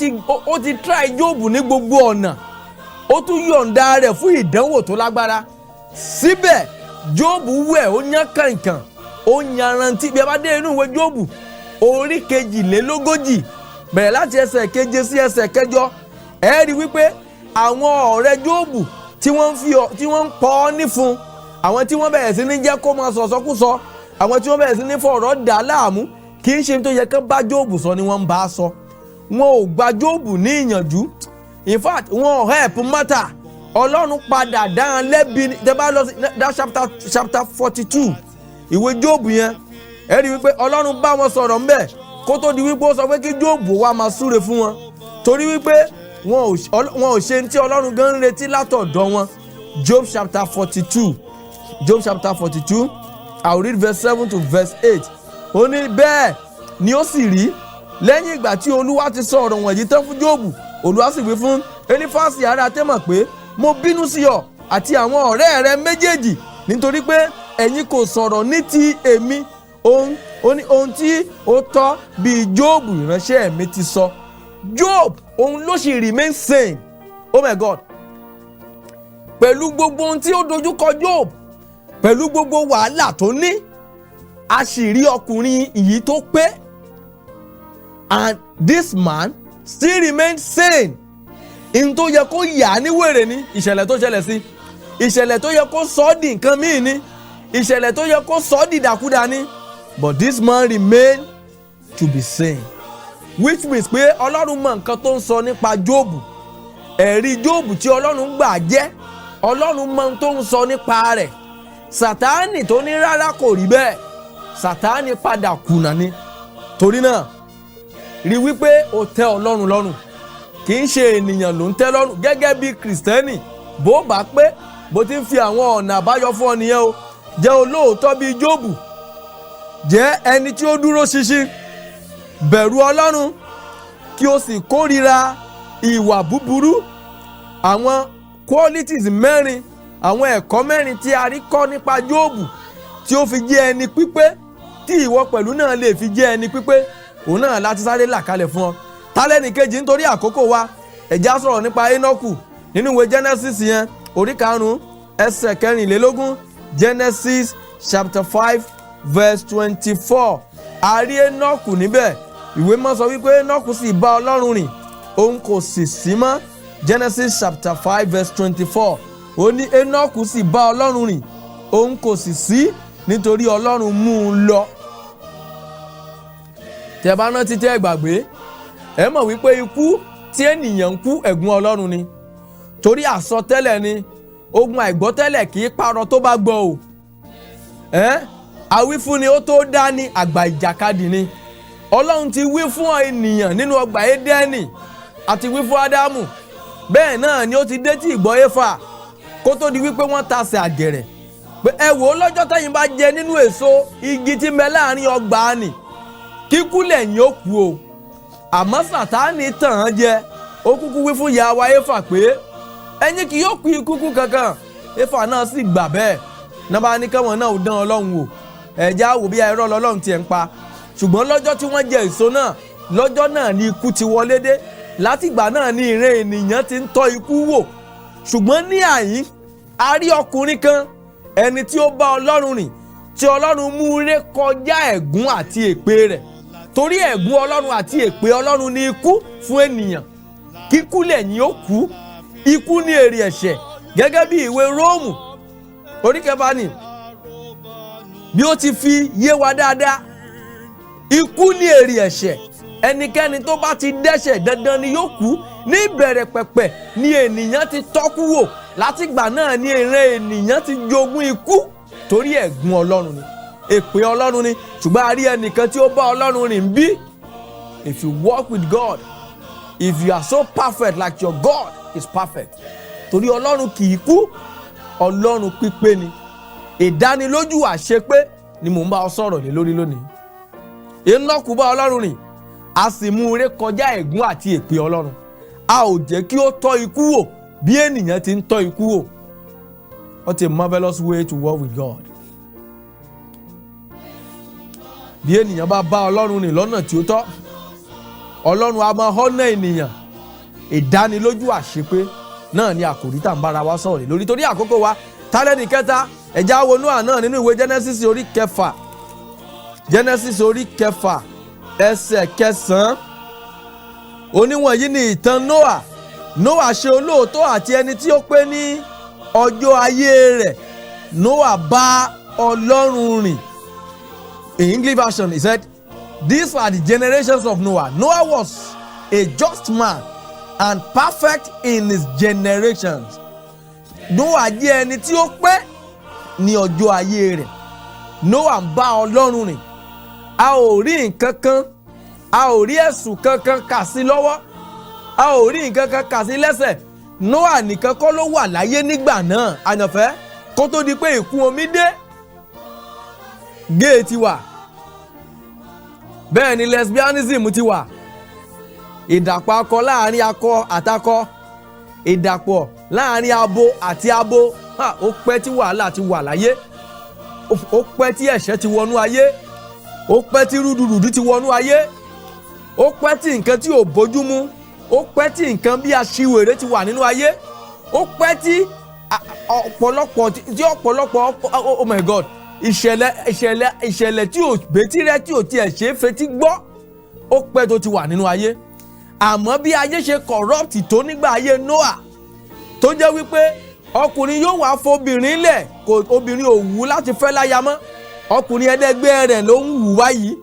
ti try Jóòbù ní gbogbo ọ̀nà, ó tún yọ̀ǹda rẹ̀ fún ìdánwò tó lágbára. Síbẹ̀ Jóòbù wẹ̀, ó yán kànkàn, ó yanrantí. Bí ẹ bá dé inú ìwé Jóòbù orí 42 bẹ̀rẹ̀ láti ẹsẹ̀ 7 sí ẹsẹ̀ 8, ẹ rí wípé àwọn ọ̀rẹ́ Jóòbù tí wọ́n ń pọ̀ ọ́ nífun, àwọn tí wọ́n bẹ̀rẹ̀ sí ní jẹ́ kó máa sọ̀sọ́kúsọ, àwọn tí wọ́n bẹ̀rẹ̀ sí ní fọ̀rọ̀ dà láàmú, kì í ṣe tó yẹ kán bá Jóòbù sọ ni wọ́n ń bá a sọ. Wọn ò gba Jóòbù ní ìyànjú, in fact wọn ò help matter. Ọlọ́run padà dá wọn lẹ́bi. Tẹ́ bá lọ sí chapter 42 ìwé Jóòbù yẹn, ẹ rí wípé Ọlọ́run bá wọn sọ̀rọ̀ ńbẹ̀ kó tó di wípé ó sọ pé kí Jóòbù wá máa súre fún wọn, torí wípé wọn ò ṣe ní tí Ọlọ́run gan ń retí látọ̀dọ̀ wọn. Job chapter 42, I will read verse 7 to verse 8. Ó ní bẹ́ẹ̀ ni ó sì rí lẹ́yìn ìgbà tí Olúwa ti sọ ọ̀rọ̀ wọ̀nyí tán fún Jóòbù. Olúwa sì wí fún Élífásì ará Témà pé, mo bínú sí ọ àti àwọn ọ̀rẹ́ rẹ méjèèjì, nítorí pé ẹ̀yin kò sọ̀rọ̀ ní ti èmi ohun tí ó tọ́ bí Jóòbù ìránṣẹ́ mi ti sọ. Job òun ló sì remain sane. Oh my God. Pẹ̀lú gbogbo ohun tí ó dojúkọ Job, pẹ̀lú gbogbo wàhálà tó ní, a sì rí ọkùnrin yìí tó pé. And this man still remains sane. In tó yẹ kó yà ní wèrè ni ìṣẹ̀lẹ̀ tó ṣẹlẹ̀ sí. Ìṣẹ̀lẹ̀ tó yẹ kó sọ ọ́ di nǹkan míì ni. Ìṣẹ̀lẹ̀ tó yẹ kó sọ ọ́ di ìdàkudà ni. But this man remained to be sane. Which means pé Ọlọ́run mọ nǹkan tó ń sọ nípa Jóòbù. Ẹ̀rí Jóòbù tí Ọlọ́run gbà jẹ́, Ọlọ́run mọ ohun tó ń sọ nípa rẹ̀. Sátánì tó ní rárá kò rí bẹ́ẹ̀, Sátánì padà kùnà ni. Torí náà rí wípé o tẹ́ Ọlọ́run lọ́rùn, kì í ṣe ènìyàn ló ń tẹ́ lọ́rùn. Gẹ́gẹ́ bí Kìrìsìtẹ́nì, bó bá pé bó ti ń fi àwọn ọ̀nà àbáyọ fún ọ nìyẹn o. Jẹ́ olóòótọ́ bíi Jóòbù, jẹ́ ẹni tí ó dúró ṣinṣin, bẹ̀rù Ọlọ́run, kí o sì kórìíra ìwà búburú. Àwọn qualities mẹ́rin, àwọn ẹ̀kọ́ mẹ́rin tí a rí kọ́ nípa Jóòbù tí ó fi jẹ́ ẹni pípé, tí ìwọ pẹ̀lú náà lè fi jẹ́ ẹni pípé, òun náà láti sáré là kalẹ̀ fún ọ. Tálẹ́nì kejì nítorí àkókò wa, ẹ já sọ̀rọ̀ nípa Énọ́kù nínú ìwé Genesis yẹn orí 5 ẹsẹ̀ 24. Genesis chapter 5 verse 24. A rí Énọ́kù níbẹ̀. Ìwé mọ́ sọ wípé Énọ́kù sì bá Ọlọ́run rìn, òun kò sì sí mọ́. Genesis chapter 5 verse 24. Ó ní Énọ́kù sì bá Ọlọ́run rìn, òun kò sì sí nítorí Ọlọ́run mú un lọ. Tẹ́ bá rántí tẹ́ gbàgbé, ẹ mọ̀ wípé ikú tí ènìyàn ń kú ẹ̀gún Ọlọ́run ni. Torí àsọtẹ́lẹ̀ ni, ogun àìgbọ́tẹ́lẹ̀ kì í parọ́ tó bá gbọ́ o. Àwífúnni ó tó dá ní àgbà ìjàkadì ni. Ọlọ́run ti wí fún ènìyàn nínú ọgbà Édẹ́nì àti wí fún Ádámù. Bẹ́ẹ̀ náà ni ó ti dé tí ìgbọ́ Éfà kó tó di wípé wọ́n tasẹ̀ àgẹ̀rẹ̀. Pé ẹ wò ó lọ́jọ́ tẹ́yin bá jẹ nínú èso igi tí ń bẹ láàrin ọgbà nì, kíkú lẹ́yìn ó kú o. Àmọ́ Sátánì tàn án jẹ. Ó kúkú wí fún ìyá wa Éfà pé ẹ̀yin kì yóò kú ikú kankan. Éfà náà sì gbà bẹ́ẹ̀. Nàbà ní káwọn náà ò dán Ọlọ́run wò. Ẹ̀já wò bí ẹ̀rọ lọ́lọ́run tiẹ̀ ń pa. Ṣùgbọ́n lọ́jọ́ tí wọ́n jẹ èso náà, lọ́jọ́ náà ni ikú ti wọlé dé. Látìgbà náà ni ìran ènìyàn ti ń tọ́ ikú wò. Ṣùgbọ́n ní àyín, a rí ọkùnrin kan, ẹni tí ó bá Ọlọ́run rìn, tí Ọlọ́run mú ré kọjá ẹ̀gún àti èpè rẹ̀. Torí ẹ̀gún Ọlọ́run àti èpè Ọlọ́run ni ikú fún ènìyàn. Kíkú lẹ́yìn ó kú. Ikú ní èrè ẹ̀ṣẹ̀. Gẹ́gẹ́ bí ìwé Róòmù orí 9 ni, bí ó ti fi yé wa dáadáa, ikú ní èrè ẹ̀ṣẹ̀. Ẹnikẹ́ni tó bá ti dẹ́ṣẹ̀ dandan ni yóò kú. Ní ìbẹ̀rẹ̀ pẹ̀pẹ̀ ni ènìyàn ti tọ́kú wò. Látìgbà náà ni ìran ènìyàn ti jogún ikú. Torí ẹ̀gún Ọlọ́run ni, èpè Ọlọ́run ni. Ṣùgbọ́n a rí ẹnìkan tí ó bá Ọlọ́run rìn bí. If you walk with God, if you are so perfect like your God is perfect. Torí Ọlọ́run kì í kú, Ọlọ́run pípé ni. Ìdánilójú àṣepé ni mò ń bá ọ sọ̀rọ̀ lé lórí lónìí. Énọ́kù bá Ọlọ́run rìn, a sì mú un ré kọjá ègún àti èpè Ọlọ́run. A ò jẹ́ kí ó tọ́ ikú wò bí ènìyàn ti ń tọ́ ikú wò. What a marvelous way to walk with God. Bí ènìyàn bá bá Ọlọ́run rìn lọ́nà tí ó tọ́, Ọlọ́run a máa họ́nà ènìyàn. Ìdánilójú àṣepé náà ni àkòrí tá à ń bára wa sọ̀rọ̀ lórí. Torí àkókò wa, tálẹ́nì kẹta, ẹ̀já wo Nóà náà nínú ìwé Genesis orí kẹfà. Genesis orí kẹfà ẹsẹ̀ kẹsàn-án. Oníwọ̀nyí ni ìtàn Nóà. Nóà ṣe olóòótọ́ àti ẹni tí ó pé ní ọjọ́ ayé rẹ̀. Nóà bá Ọlọ́run rìn. In English version, he said, "These are the generations of Noah. Noah was a just man and perfect in his generations." Noah jẹ́ ẹni tí ó pé ní ọjọ́ ayé rẹ̀. Noah ń bá Ọlọ́run rìn. A ò rí nǹkan kan, a ò rí ẹ̀sùn kankan kà sí lọ́wọ́, a ò rí nǹkan kan kà sí lẹ́sẹ̀. Noah nìkan kọ́ ló wà láyé nígbà náà, àyànfẹ́, kó tó di pé ìkún omi dé. Gay ti wà, bẹ́ẹ̀ ni lesbianism ti wà, ìdàpọ̀ akọ láàrin akọ àtakọ, ìdàpọ̀ láàrin abo àti abo. Ó pẹ́ tí wàhálà ti wà láyé, ó pẹ́ tí ẹ̀ṣẹ̀ ti wọnú ayé, ó pẹ́ tí rúdurùdu ti wọnú ayé, ó pẹ́ tí nǹkan tí ò bójú mu, ó pẹ́ tí nǹkan bí aṣiwèrè ti wà nínú ayé, ó pẹ́ tí ọ̀pọ̀lọpọ̀ oh my God, ìṣẹ̀lẹ̀ tí ò betí rẹ tí ò tiẹ̀ ṣe é fetí gbọ́, ó pẹ́ tó ti wà nínú ayé. Àmọ́ bí ayé ṣe corrupt tó nígbà ayé Noah, tó jẹ́ wípé ọkùnrin yóò wá fobìnrin lẹ̀, obìnrin ò wù láti fẹ́ láya mọ́, ọkùnrin ẹlẹgbẹ́ rẹ̀ ló ń wù wáyìí.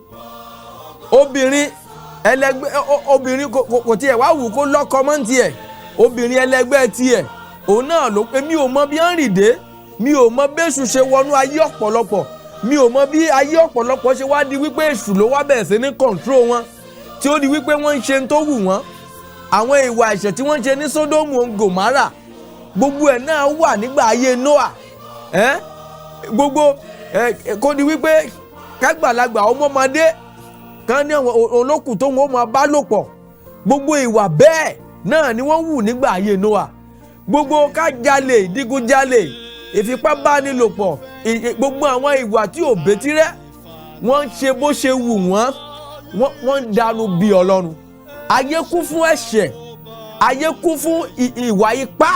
Obìnrin kò tiẹ̀ wá wù kó lọ́kọ mọ́ tiẹ̀, obìnrin ẹlẹgbẹ́ tiẹ̀ òun náà ló pé. Mi ò mọ bí ń rìn dé, mi ò mọ bí èṣù ṣe wọnú ayé ọ̀pọ̀lọpọ̀, mi ò mọ bí ayé ọ̀pọ̀lọpọ̀ ṣe wá di wípé èṣù ló wá bẹ̀rẹ̀ sí ní control wọn, tí ó di wípé wọ́n ń ṣe tó wù wọ́n. Àwọn ìwà ẹ̀ṣẹ̀ tí wọ́n ń ṣe ní Sódómù Gòmárà, gbogbo ẹ̀ náà wà nígbà ayé Noah. Gbogbo kò di wípé kágbàlagbà ọmọdé kan ní olókùn tó wọ́n máa bá lò pọ̀. Gbogbo ìwà bẹ́ẹ̀ náà ni wọ́n wù nígbà ayé Noah. Gbogbo ká jalè, ìdígunjalè, ìfipábánilòpọ̀, gbogbo àwọn ìwà tí ò betí rẹ́, wọ́n ń ṣe bó ṣe wù wọ́n, wọ́n ń dànù bí Ọlọ́run. Ayé kún fún ẹ̀ṣẹ̀, ayé kún fún ìwà ipá,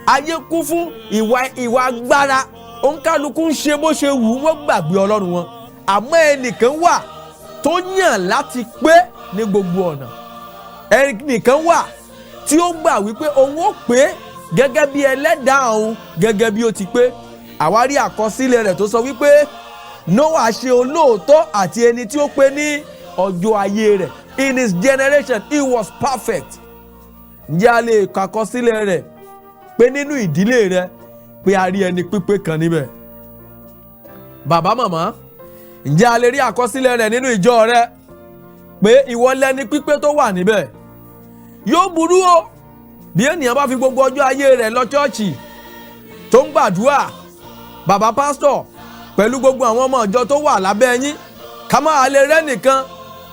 ayé kún fún ìwà agbára. Òǹkálukú ń ṣe bó ṣe wù wọ́n, gbàgbé Ọlọ́run wọn. Àmọ́ ẹnìkan wà tó yàn láti pé ní gbogbo ọ̀nà. Ẹnìkan wà tí ó gbà wípé òun ó pé gẹ́gẹ́ bí ẹlẹ́dàá òun, gẹ́gẹ́ bí ó ti pé. Àwa rí àkọsílẹ̀ rẹ̀ tó sọ wípé Noah ṣe olóòótọ́ àti ẹni tí ó pé ní ọjọ́ ayé rẹ̀. In his generation he was perfect. Ǹjẹ́ a lè kọ àkọsílẹ̀ rẹ̀ pé nínú ìdílé rẹ̀ pé a rí ẹni pípé kan níbẹ̀? Bàbá màmá, ǹjẹ́ a lè rí àkọsílẹ̀ rẹ̀ nínú ìjọ rẹ̀ pé ìwọ lẹni pípé tó wà níbẹ̀? Yóò burú o bí ènìyàn bá fi gbogbo ọjọ́ ayé rẹ̀ lọ ṣọ́ọ̀ṣì tó ń gbàdúrà, bàbá pásítọ̀, pẹ̀lú gbogbo àwọn ọmọ ìjọ tó wà lábẹ́ yín, ká máa lè rẹ́ nìkan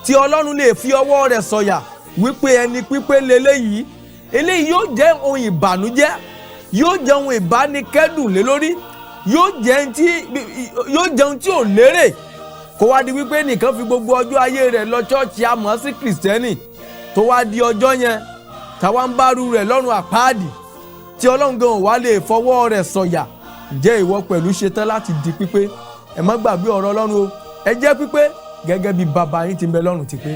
tí Ọlọ́run lè fi ọwọ́ rẹ̀ sọ̀yà wípé ẹni pípé leléyìí. Eléyìí yóò jẹ́ ohun ìbànújẹ́, yóò jẹ́ ohun ìbánikẹ́dùn lé lórí, yóò jẹ́ ohun tí ò lérè. Kó wá di wípé nìkan fi gbogbo ọjọ́ ayé rẹ̀ lọ ṣọ́ọ̀ṣì, àmọ́ sí kìrìsìtẹ́nì, tó wá di ọjọ́ yẹn táwa ń bárú rẹ̀ lọ́rùn àpáàdì tí Ọlọ́run gan wá lè fọwọ́ rẹ̀ sọ̀yà. Ǹjẹ́ ìwọ pẹ̀lú ṣetán láti di pípé? Ẹ má gbàgbé ọ̀rọ̀ Ọlọ́run o, ẹ jẹ́ pípé gẹ́gẹ́ bí bàbá yín tí ń bẹ lọ́run ti pé.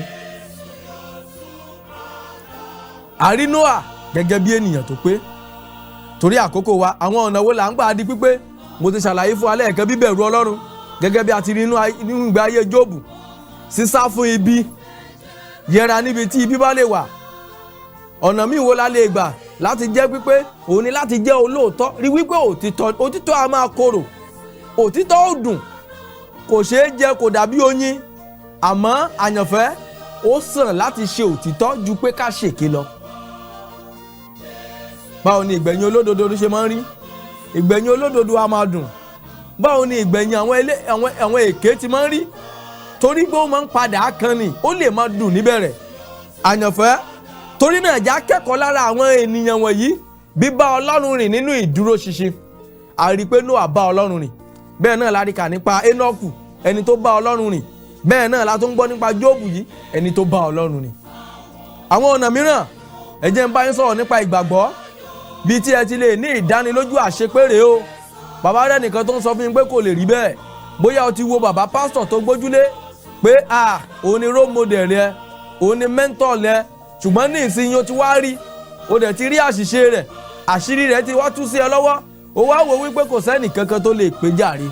A rí Nóà gẹ́gẹ́ bí ènìyàn tó pé. Torí àkókò wa, àwọn ọ̀nà wo là ń gbà di pípé? Mo ti ṣàlàyé fún alẹ́ ẹ̀kẹ́ bíbẹ̀rù Ọlọ́run gẹ́gẹ́ bí a ti rí nínú ìgbé ayé Jóòbù. Sísá fún ibi, yẹra níbi tí ibi bá lè wà. Ọ̀nà míì wo la lè gbà láti jẹ́ pípé? Òun ni láti jẹ́ olóòótọ́. Rí wípé òtítọ́ a máa korò, òtítọ́ ò dùn, kò ṣeé jẹ, kò dàbí oyin. Àmọ́ àyànfẹ́, ó sàn láti ṣe òtítọ́ ju pé ká ṣèké lọ. Báwo ni ìgbẹ̀yìn olódodo ṣe máa ń rí? Ìgbẹ̀yìn olódodo a máa dùn. Báwo ni ìgbẹ̀yìn àwọn èké ti máa ń rí? Torí pé ó máa ń padà kan ni, ó lè máa dùn níbẹ̀rẹ̀, àyànfẹ́ torí náà já kẹ́kọ̀ọ́ lára àwọn ènìyàn wọ̀nyí bíbá Ọlọ́run rìn nínú ìdúróṣinṣin. A rí pé Nóà bá Ọlọ́run rìn, bẹ́ẹ̀ náà la rí kà nípa Énọ́kù ẹni tó bá Ọlọ́run rìn, bẹ́ẹ̀ náà la tún gbọ́ nípa Jóòbù yìí ẹni tó bá Ọlọ́run rìn. Àwọn ọ̀nà mìíràn ẹ jẹ́ n bá yín sọ̀rọ̀ nípa ìgbàgbọ́ bí tí ẹ ti lè ní ìdánilójú àṣepéré o. Bàbá rẹ̀ nìkan tó ń sọ fún mi pé kò lè rí bẹ́ẹ̀, bóyá o ti wo bàbá pásítọ̀ tó gbójúlé pé òun ni role model rẹ, òun ni mentor rẹ, ṣùgbọ́n ní ìsinyìí o ti wá rí, o dẹ̀ ti rí àṣìṣe rẹ̀, àṣírí rẹ̀ ti wá tú sí ẹ lọ́wọ́, o wá wò wípé kò sẹ́nì kankan tó lè pé jàre.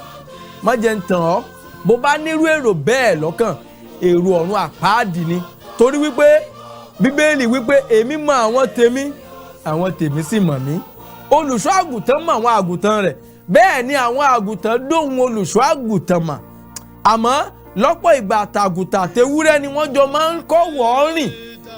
Má jẹ́ ń tàn ọ́, bó bá nírú èrò bẹ́ẹ̀ lọ́kàn, èrò ọ̀run àpáàdì ni, torí wípé Bíbélì wípé èmi mọ àwọn tèmi sì mọ̀ mí. Olùṣọ́ àgùntàn mọ àwọn àgùntàn rẹ̀, bẹ́ẹ̀ ni àwọn àgùntàn dóhùn olùṣọ́ àgùntàn mà. Àmọ́ lọ́pọ̀ ìgbà àtàgùntàn àtewúrẹ́ ni wọ́n jọ máa ń kọ́ wọ́n rìn,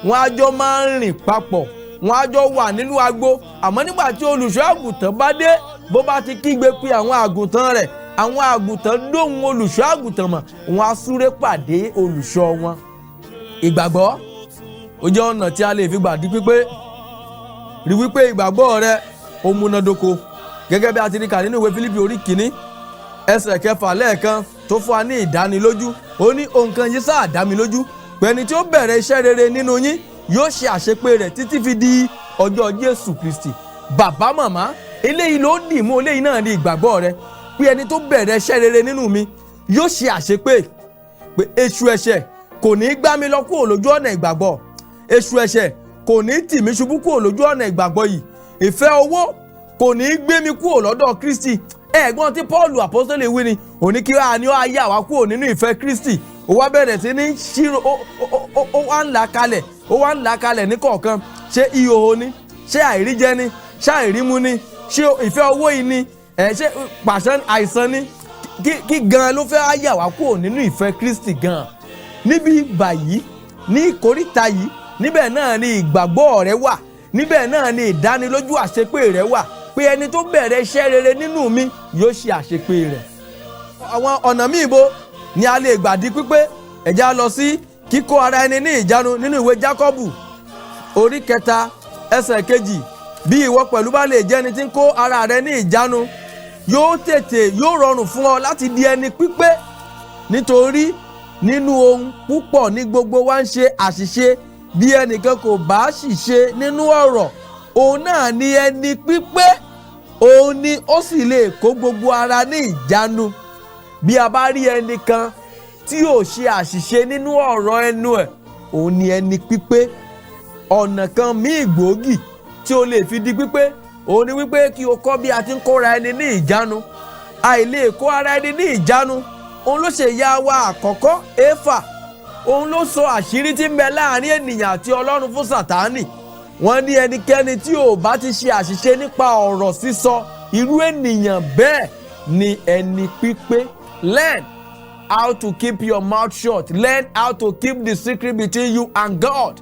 wọ́n á jọ máa ń rìn papọ̀, wọ́n á jọ wà nínú agbo. Àmọ́ nígbà tí olùṣọ́ àgùntàn bá dé, bó bá ti kígbe pé àwọn àgùntàn rẹ̀, àwọn àgùntàn dóhùn olùṣọ́ àgùntàn mà, wọ́n á súré pàdé olùṣọ́ wọn. Ìgbàgbọ́ ó jẹ́ ọ̀nà tí a lè fi gbà di pípé. Rí wípé ìgbàgbọ́ rẹ ó múnádóko, gẹ́gẹ́ bí a ti rí kà nínú ìwé Fílípì orí kìíní ẹsẹ̀ 6 lẹ́ẹ̀kan tó fún wa ní ìdánilójú. Ó ní ohun kan yìí sáà dá mi lójú pé ẹni tí ó bẹ̀rẹ̀ iṣẹ́ rere nínú yín yóò ṣe àṣepé rẹ̀ títí fi di ọjọ́ Jésù Kristi. Bàbá màmá, eléyìí ló dì mú, eléyìí náà ní ìgbàgbọ́ rẹ pé ẹni tó bẹ̀rẹ̀ iṣẹ́ rere nínú mi yóò ṣe àṣepé, pé èṣù ẹ̀ṣẹ̀ kò ní gbá mi lọ kúrò lójú ọ̀nà ìgbàgbọ́, èṣù ẹ̀ṣẹ̀ kò ní tì mí ṣubú kúrò lójú ọ̀nà ìgbàgbọ́ yìí, ìfẹ́ owó kò ní gbé mi kúrò lọ́dọ̀ Kristi. Ẹ̀gbọ́n tí Pọ́ọ̀lù àpọ́sítélì wí ni, òní kí wàá ní ó ayé àwa kúrò nínú ìfẹ́ Kristi. Ó wá bẹ̀rẹ̀ sí ní ṣírò, ó wá ń là kalẹ̀ ní kọ̀ọ̀kan. Ṣé ìhòòhò ni? Ṣé àìríjẹ ni? Ṣé àìrímu ni? Ṣé ìfẹ́ owó yìí ni? Ṣé pàṣán àìsàn ni? Kí gan ló fẹ́ ayé àwa kúrò nínú ìfẹ́ Kristi gan? Níbi báyìí, ní ìkóríta yìí, níbẹ̀ náà ni ìgbàgbọ́ rẹ wà, níbẹ̀ náà ni ìdánilójú àṣepé rẹ wà pé ẹni tó bẹ̀rẹ̀ iṣẹ́ rere nínú mi yóò ṣe àṣepé rẹ̀. Àwọn ọ̀nà míì bo ni a lè gbà di pípé. Ẹ jẹ́ á lọ sí kíkó ara ẹni ní ìjánu nínú ìwé Jákọ́bù orí 3 ẹsẹ̀ 2. Bí ìwọ pẹ̀lú bá lè jẹ́ ẹni tí ń kó ara rẹ ní ìjánu, yóò rọrùn fún ọ láti di ẹni pípé. Nítorí nínú ohun púpọ̀ ní gbogbo wa ń ṣe àṣìṣe, bí ẹnìkan kò bá ṣìṣe nínú ọ̀rọ̀, òun náà ni ẹni pípé, òun ni ó sì lè kó gbogbo ara ní ìjánu. Bí a bá rí ẹnìkan tí ò ṣe àṣìṣe nínú ọ̀rọ̀ ẹnu ẹ̀, òun ni ẹni pípé. Ọ̀nà kan míì gbòógì tí o lè fi di pípé, òun ni wípé kí o kọ́ bí a ti ń kóra ẹni ní ìjánu. Àìlè kó ara ẹni ní ìjánu, òun ló ṣe ìyá wa àkọ́kọ́ Éfà, òun ló sọ àṣírí tí ń bẹ láàrin ènìyàn àti Ọlọ́run fún Sátánì. Wọ́n ní ẹnikẹ́ni tí ò bá ti ṣe àṣìṣe nípa ọ̀rọ̀ sísọ, irú ènìyàn bẹ́ẹ̀ ni ẹni pípé. Learn how to keep your mouth shut. Learn how to keep the secret between you and God.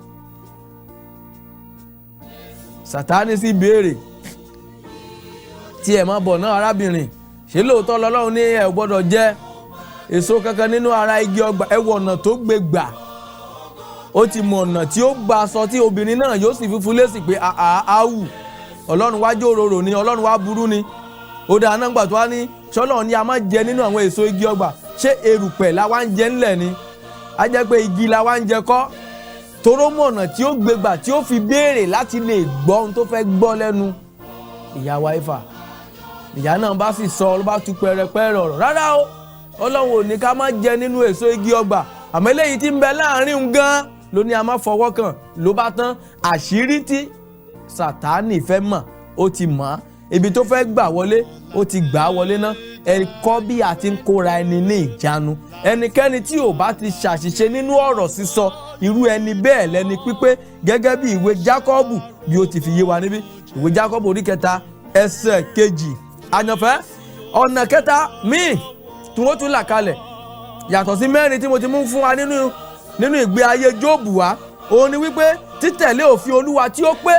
Sátánì sì béèrè, tí ẹ má bọ̀ náà arábìnrin, ṣé lóòótọ́ lọ́lọ́run ní ẹ ò gbọ́dọ̀ jẹ èso kankan nínú ara igi ọgbà? Ẹ wo ọ̀nà tó gbé gbà. Ó ti mọ ọ̀nà tí ó gbà sọ tí obìnrin náà yóò sì fífún lésì pé àáwù, Ọlọ́run wá jòròrò ni, Ọlọ́run wá burú ni. Ó dáa náà gbà tó wá ní ṣọ́lọ́run ni a máa jẹ nínú àwọn èso igi ọgbà. Ṣé erùpẹ̀ la wá ń jẹ ńlẹ̀ ni? A jẹ́ pé igi la wá ń jẹ kọ́. Toró mọ̀ ọ̀nà tí ó gbé gbà tí ó fi béèrè láti lè gbọ́ ohun tó fẹ́ gbọ́ lẹ́nu ìyá wa Éfà. Ìyá náà bá sì sọ, ló bá tú pẹrẹpẹrẹ ọ̀rọ̀. Rárá o, Ọlọ́run ò ní ká má jẹ nínú èso igi ọgbà, àmọ́ eléyìí tí ń bẹ láàrin òun gan ló ní a má fọwọ́ kàn. Ló bá tán. Àṣírí tí Sátánì fẹ́ mọ̀, ó ti mọ̀. Ibi tó fẹ́ gbà wọlé, ó ti gbà wọlé ná. Ẹ kọ́ bí a ti ń kóra ẹni ní ìjánu. Ẹnikẹ́ni tí ò bá ti ṣàṣìṣe nínú ọ̀rọ̀ sísọ, irú ẹni bẹ́ẹ̀ lẹni pípé, gẹ́gẹ́ bí ìwé Jákọ́bù bí ó ti fi yé wa níbí. Ìwé Jákọ́bù orí 3 ẹsẹ̀ 2. Àyànfẹ́, ọ̀nà kẹta míì tí wọ́n tún là kalẹ̀ yàtọ̀ sí mẹ́rin tí mo ti mú fún wa nínú ìgbé ayé Jóòbù wa, òun ni wípé títẹ̀lé òfin Olúwa tí ó pé.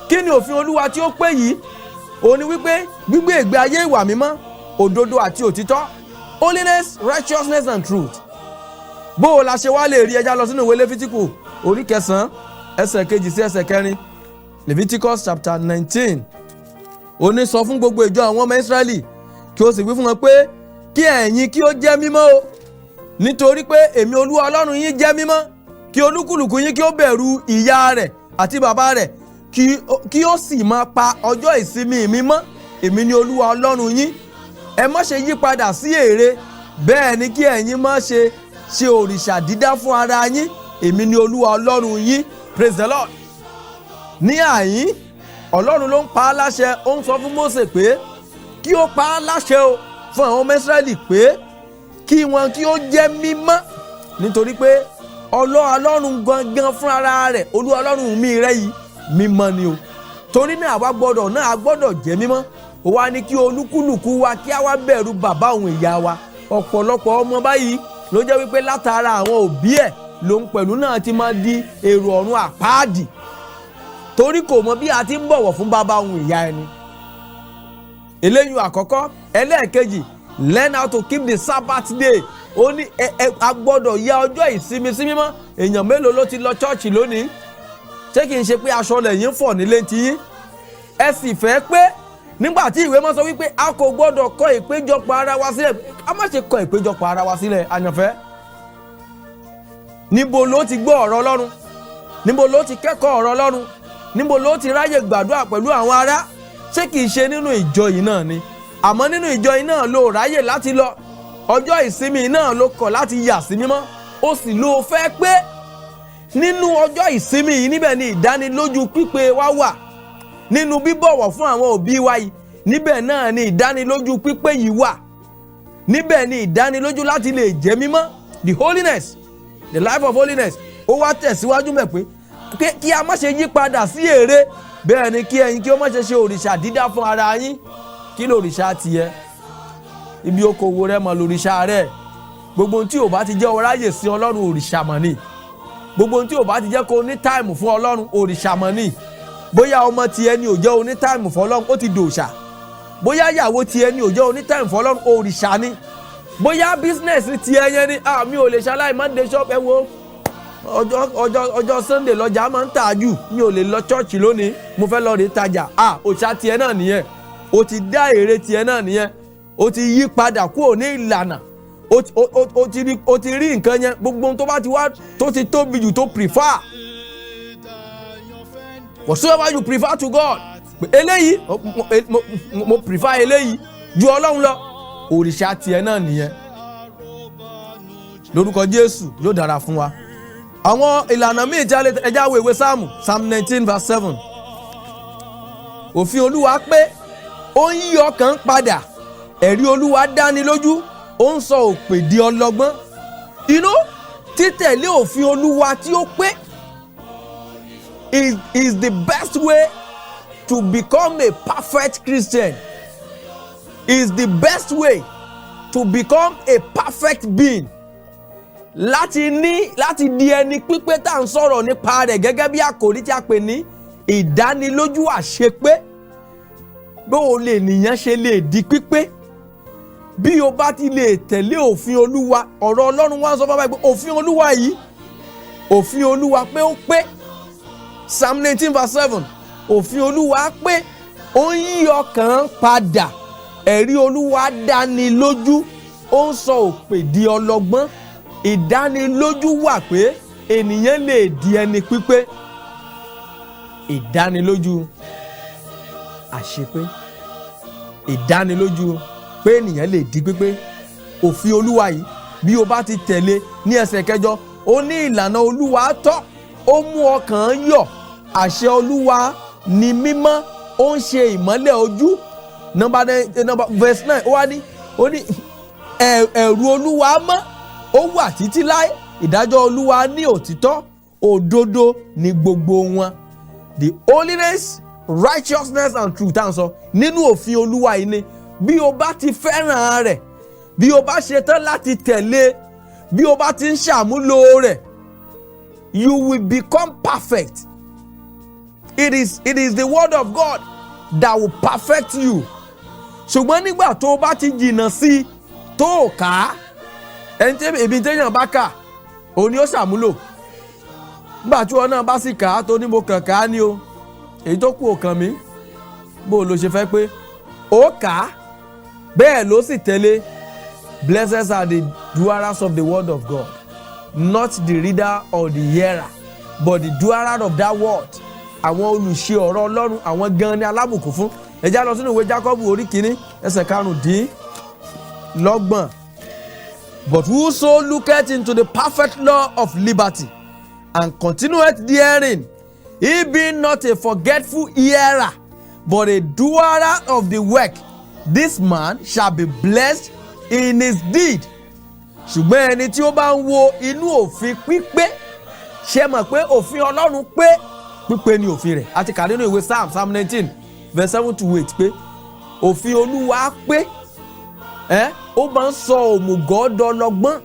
Kí ni òfin Olúwa tí ó pé yìí? Òun ni wípé gbígbé ìgbé ayé ìwà mímọ́, òdodo àti òtítọ́, holiness, righteousness and truth. Bó o la ṣe wá lè rí, ẹja lọ sínú ìwé Léfítíkù orí 9 ẹsẹ̀ 2 sí ẹsẹ̀ 4 Leviticus chapter 19 ó ní sọ fún gbogbo ìjọ àwọn ọmọ Ísírẹ́lì kí ó sì wí fún wọn pé kí ẹ̀yin kí ó jẹ́ mímọ́ o nítorí pé èmi Olúwa Ọlọ́run yín jẹ́ mímọ́, kí olúkúlùkù yín kí ó bẹ̀rù ìyá rẹ̀ àti bàbá rẹ̀ kí ó sì máa pa ọjọ́ ìsinmi mi mọ́. Èmi ni Olúwa Ọlọ́run yín. Ẹ má ṣe yí padà sí ère, bẹ́ẹ̀ ni kí ẹ̀yin má ṣe òrìṣà dídá fún ara yín. Èmi ni Olúwa Ọlọ́run yín. Praise the Lord. Ní àyín Ọlọ́run ló ń pa á láṣẹ, ó ń sọ fún Mósè pé kí ó pa á láṣẹ o fún àwọn ọmọ Ísírẹ́lì pé kí wọn kí ó jẹ́ mímọ́, nítorí pé Ọlọ́run gangan fún ara rẹ̀, Olúwa Ọlọ́run mi rẹ̀ yìí mímọ́ ni o. Torí náà a gbọ́dọ̀ jẹ́ mímọ́. Ó wá ní kí olúkúlùkù wa kí a wá bẹ̀rù bàbá òun ìyá wa. Ọ̀pọ̀lọpọ̀ ọmọ báyìí ló jẹ́ wípé látara àwọn òbí ẹ̀ lòun pẹ̀lú náà ti máa di èrò ọ̀run àpáàdì, torí kò mọ bí a ti ń bọ̀wọ̀ fún bàbá òun ìyá ẹni. Eléyìí àkọ́kọ́. Ẹlẹ́ẹ̀kejì, learn how to keep the Sabbath day. Ó ní a gbọ́dọ̀ ya ọjọ́ ìsinmi sí mímọ́. Èèyàn mélòó ló ti lọ chọ́ọ̀chì lónìí? Ṣé kìí ṣe pé aṣọ lẹ́yìn fọ̀ nílé ti yín? Ẹ sì fẹ́ pé nígbà tí ìwé mọ́ sọ wípé a kò gbọ́dọ̀ kọ ìpéjọpọ̀ ara wa sílẹ̀, a má ṣe kọ ìpéjọpọ̀ ara wa sílẹ̀. Àyànfẹ́, níbo ló ti gbọ́ ọ̀rọ̀ Ọlọ́run? Níbo ló ti kẹ́kọ̀ọ́ ọ̀rọ̀ Ọlọ́run? Níbo ló ti ráyè gbàdúrà pẹ̀lú àwọn ará? Ṣé kìí ṣe nínú ìjọ yìí náà ni? Àmọ́ nínú ìjọ yìí náà ló ráyè láti lọ. Ọjọ́ ìsinmi náà ló kọ̀ láti yà sí mímọ́. Ó sì ló fẹ́ pé nínú ọjọ́ ìsinmi yìí níbẹ̀ ni ìdánilójú pípé wa wà. Nínú bíbọ̀wọ̀ fún àwọn òbí wa yìí, níbẹ̀ náà ni ìdánilójú pípé yìí wà. Níbẹ̀ ni ìdánilójú láti lè jẹ́ mímọ́, the holiness, the life of holiness. Ó wá tẹ̀síwájú mẹ́ pé kí a má ṣe yí padà sí ère, bẹ́ẹ̀ ni kí ẹ̀yin kí ó má ṣe òrìṣà dídá fún ara yín. Kí lòrìṣà tiẹ̀? Ibi okòwò rẹ mọ̀ lòrìṣà rẹ̀. Gbogbo ohun tí ò bá ti jẹ́ o ráyè sí Ọlọ́run òrìṣà mọ̀ ni. Gbogbo ohun tí ò bá ti jẹ́ kó o ní táìmù fún Ọlọ́run òrìṣà mọ̀ ni. Bóyá ọmọ tiẹ̀ ni ò jẹ́ o ní táìmù fún Ọlọ́run, ó ti dòòṣà. Bóyá ìyàwó tiẹ̀ ni ò jẹ́ o ní táìmù fún Ọlọ́run, òrìṣà ni. Bóyá bísínẹ̀sì tiẹ̀ yẹn ni mi ò lè ṣaláì má dé ṣọ́ọ̀bù. Ẹ wo ọjọ́ Sunday lọ́jà máa ń tà jù, mi ò lè lọ chọ́ọ̀chì lónìí, mo fẹ́ lọ rè tajà. Òòṣà tiẹ̀ náà nìyẹn. O ti dá ère tiẹ̀ náà nìyẹn. O ti yí padà kúrò ní ìlànà. O ti rí nǹkan yẹn, gbogbo ohun tó bá ti wá tó ti tóbi jù tó prefer. Whatsoever you prefer to God. Eléyìí mo prefer eléyìí ju Ọlọ́run lọ. Òrìṣà tiẹ̀ náà nìyẹn. Lórúkọ Jésù yóò dára fún wa. Àwọn ìlànà míì tí a lè ẹja wo ìwé Sáàmù, Psalm 19 verse 7. Òfin Olúwa pé ó ń yí ọkàn padà, ẹ̀rí Olúwa dáni lójú, ó ń sọ òpè di ọlọ́gbọ́n. Títẹ̀lé òfin Olúwa tí ó pé is the best way to become a perfect Christian. Is the best way to become a perfect being. Láti di ẹni pípé tá à ń sọ̀rọ̀ nípa rẹ̀ gẹ́gẹ́ bí àkòrí tí a pè ní ìdánilójú àṣepé. Bó o lè nìyẹn ṣe lè di pípé bí o bá ti lè tẹ̀lé òfin Olúwa. Ọ̀rọ̀ Ọlọ́run wá ń sọ fún wa pé òfin Olúwa yìí, òfin Olúwa pé ó pé. Psalm 19 verse 7. Òfin Olúwa pé ó ń yí ọkàn padà, ẹ̀rí Olúwa dáni lójú, ó ń sọ òpè di ọlọ́gbọ́n. Ìdánilójú wà pé ènìyàn lè di ẹni pípé. Ìdánilójú àṣepé. Ìdánilójú pé ènìyàn lè di pípé. Òfin Olúwa yìí bí o bá ti tẹ̀lé ní ẹsẹ̀ 8, ó ní ìlànà Olúwa tọ́, ó mú ọkàn yọ̀. Àṣẹ Olúwa ni mímọ́, ó ń ṣe ìmọ́lẹ̀ ojú. Verse 9 ó ní ẹ̀rù Olúwa mọ́, ó wà títí láé. Ìdájọ́ Olúwa ní òtítọ́, òdodo ni gbogbo wọn. The holiness, righteousness and truth à ń sọ nínú òfin Olúwa yìí ni. Bí o bá ti fẹ́ràn rẹ̀, bí o bá ṣetán láti tẹ̀lé, bí o bá ti ń ṣàmúlò rẹ̀, you will become perfect. It is the word of God that will perfect you. Ṣùgbọ́n nígbà tó o bá ti jìnnà sí tó o kà á, ẹni tí èmi téèyàn bá kà òun ni ó ṣàmúlò. nígbà tí wọn náà bá sì kà á tó ní mo kàn ká ní o èyí tó kù ò kàn mí bó ló ṣe fẹ́ pé ó kà á bẹ́ẹ̀ ló sì tẹ̀lé blessed are the doers of the word of God, not the reader or the hearer but the doer of that word. Àwọn olùṣe ọ̀rọ̀ Ọlọ́run àwọn gan ni alábùkún fún. Ẹ já lọ sínú ìwé Jákọ́bù orí kìíní ẹsẹ̀ 25. But whoso looketh into the perfect law of liberty and continueth therein, he being not a forgetful hearer but a doer of the work, this man shall be blessed in his deed. Ṣùgbọ́n ẹni tí ó bá ń wo inú òfin pípé, ṣe mọ̀ pé òfin Ọlọ́run pípé ni òfin rẹ̀. A ti kà nínú ìwé Psalm 19 verse 7-8 pé òfin Olúwa pé ó máa ń sọ òmùgọ̀ dọlọ́gbọ́n.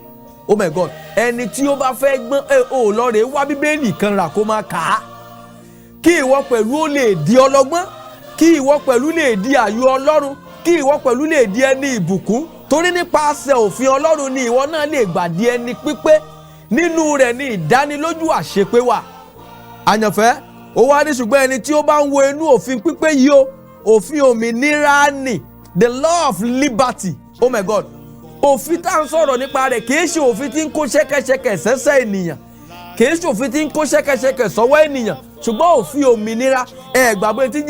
Oh my God, ẹni tí ó bá fẹ́ gbọ́n ò lọ rè wá Bíbélì kan rà kó máa kà á kí ìwọ pẹ̀lú ó lè di ọlọ́gbọ́n, kí ìwọ pẹ̀lú lè di àyò Ọlọ́run, kí ìwọ pẹ̀lú lè di ẹni ìbùkún. Torí nípasẹ̀ òfin Ọlọ́run ni ìwọ náà lè gbà di ẹni pípé, nínú rẹ̀ ni ìdánilójú àṣepé wà. Àyànfẹ́, ó wá ní ṣùgbọ́n ẹni tí ó bá ń wo inú òfin pípé yìí o, òfin òmìnira ni, the law of liberty. Oh my God, òfin tá à ń sọ̀rọ̀ nípa rẹ̀ kìí ṣe òfin tí ń kó ṣẹ́kẹ́ṣẹkẹ̀ sẹ́sẹ̀ ènìyàn, kìí ṣe òfin tí ń kó ṣẹ́kẹ́ṣẹkẹ̀ sọ́wọ́ ènìyàn, ṣùgbọ́n òfin òmìnira. Gbàgbé tí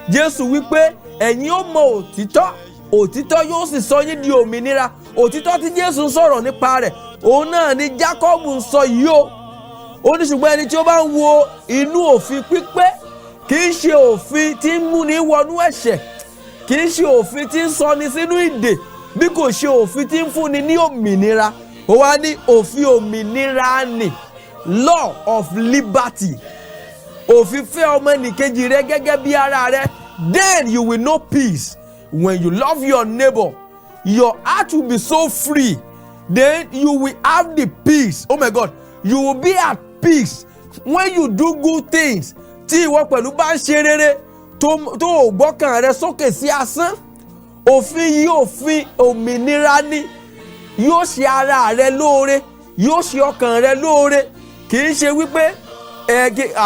Jésù wí pé ẹ̀yin ó mọ òtítọ́, òtítọ́ yóò sì sọ yín di òmìnira. Òtítọ́ tí Jésù ń sọ̀rọ̀ nípa rẹ̀ òun náà ni Jákọ́bù ń sọ yìí o. Ó ní ṣùgbọ́n ẹni tí ó bá ń wo inú òfin pípé, kìí ṣe òfin tí ń múni wọnú ẹ̀ṣẹ̀, kìí ṣe òfin tí ń sọni sínú ìdè, bí kò ṣe òfin tí ń fúnni ní òmìnira. Ó wá ní òfin òmìnira ni, law of liberty. Òfin fẹ́ ọmọnìkejì rẹ gẹ́gẹ́ bí ara rẹ. Then you will know peace. When you love your neighbor, your heart will be so free. Then you will have the peace. Oh my God, you will be at peace when you do good things. Tí ìwọ pẹ̀lú bá ń ṣe rere tó ò gbọ́kàn rẹ sókè sí asán. Òfin yìí òfin òmìnira ni, yóò ṣe ara rẹ lóore, yóò ṣe ọkàn rẹ lóore. Kì í ṣe wípé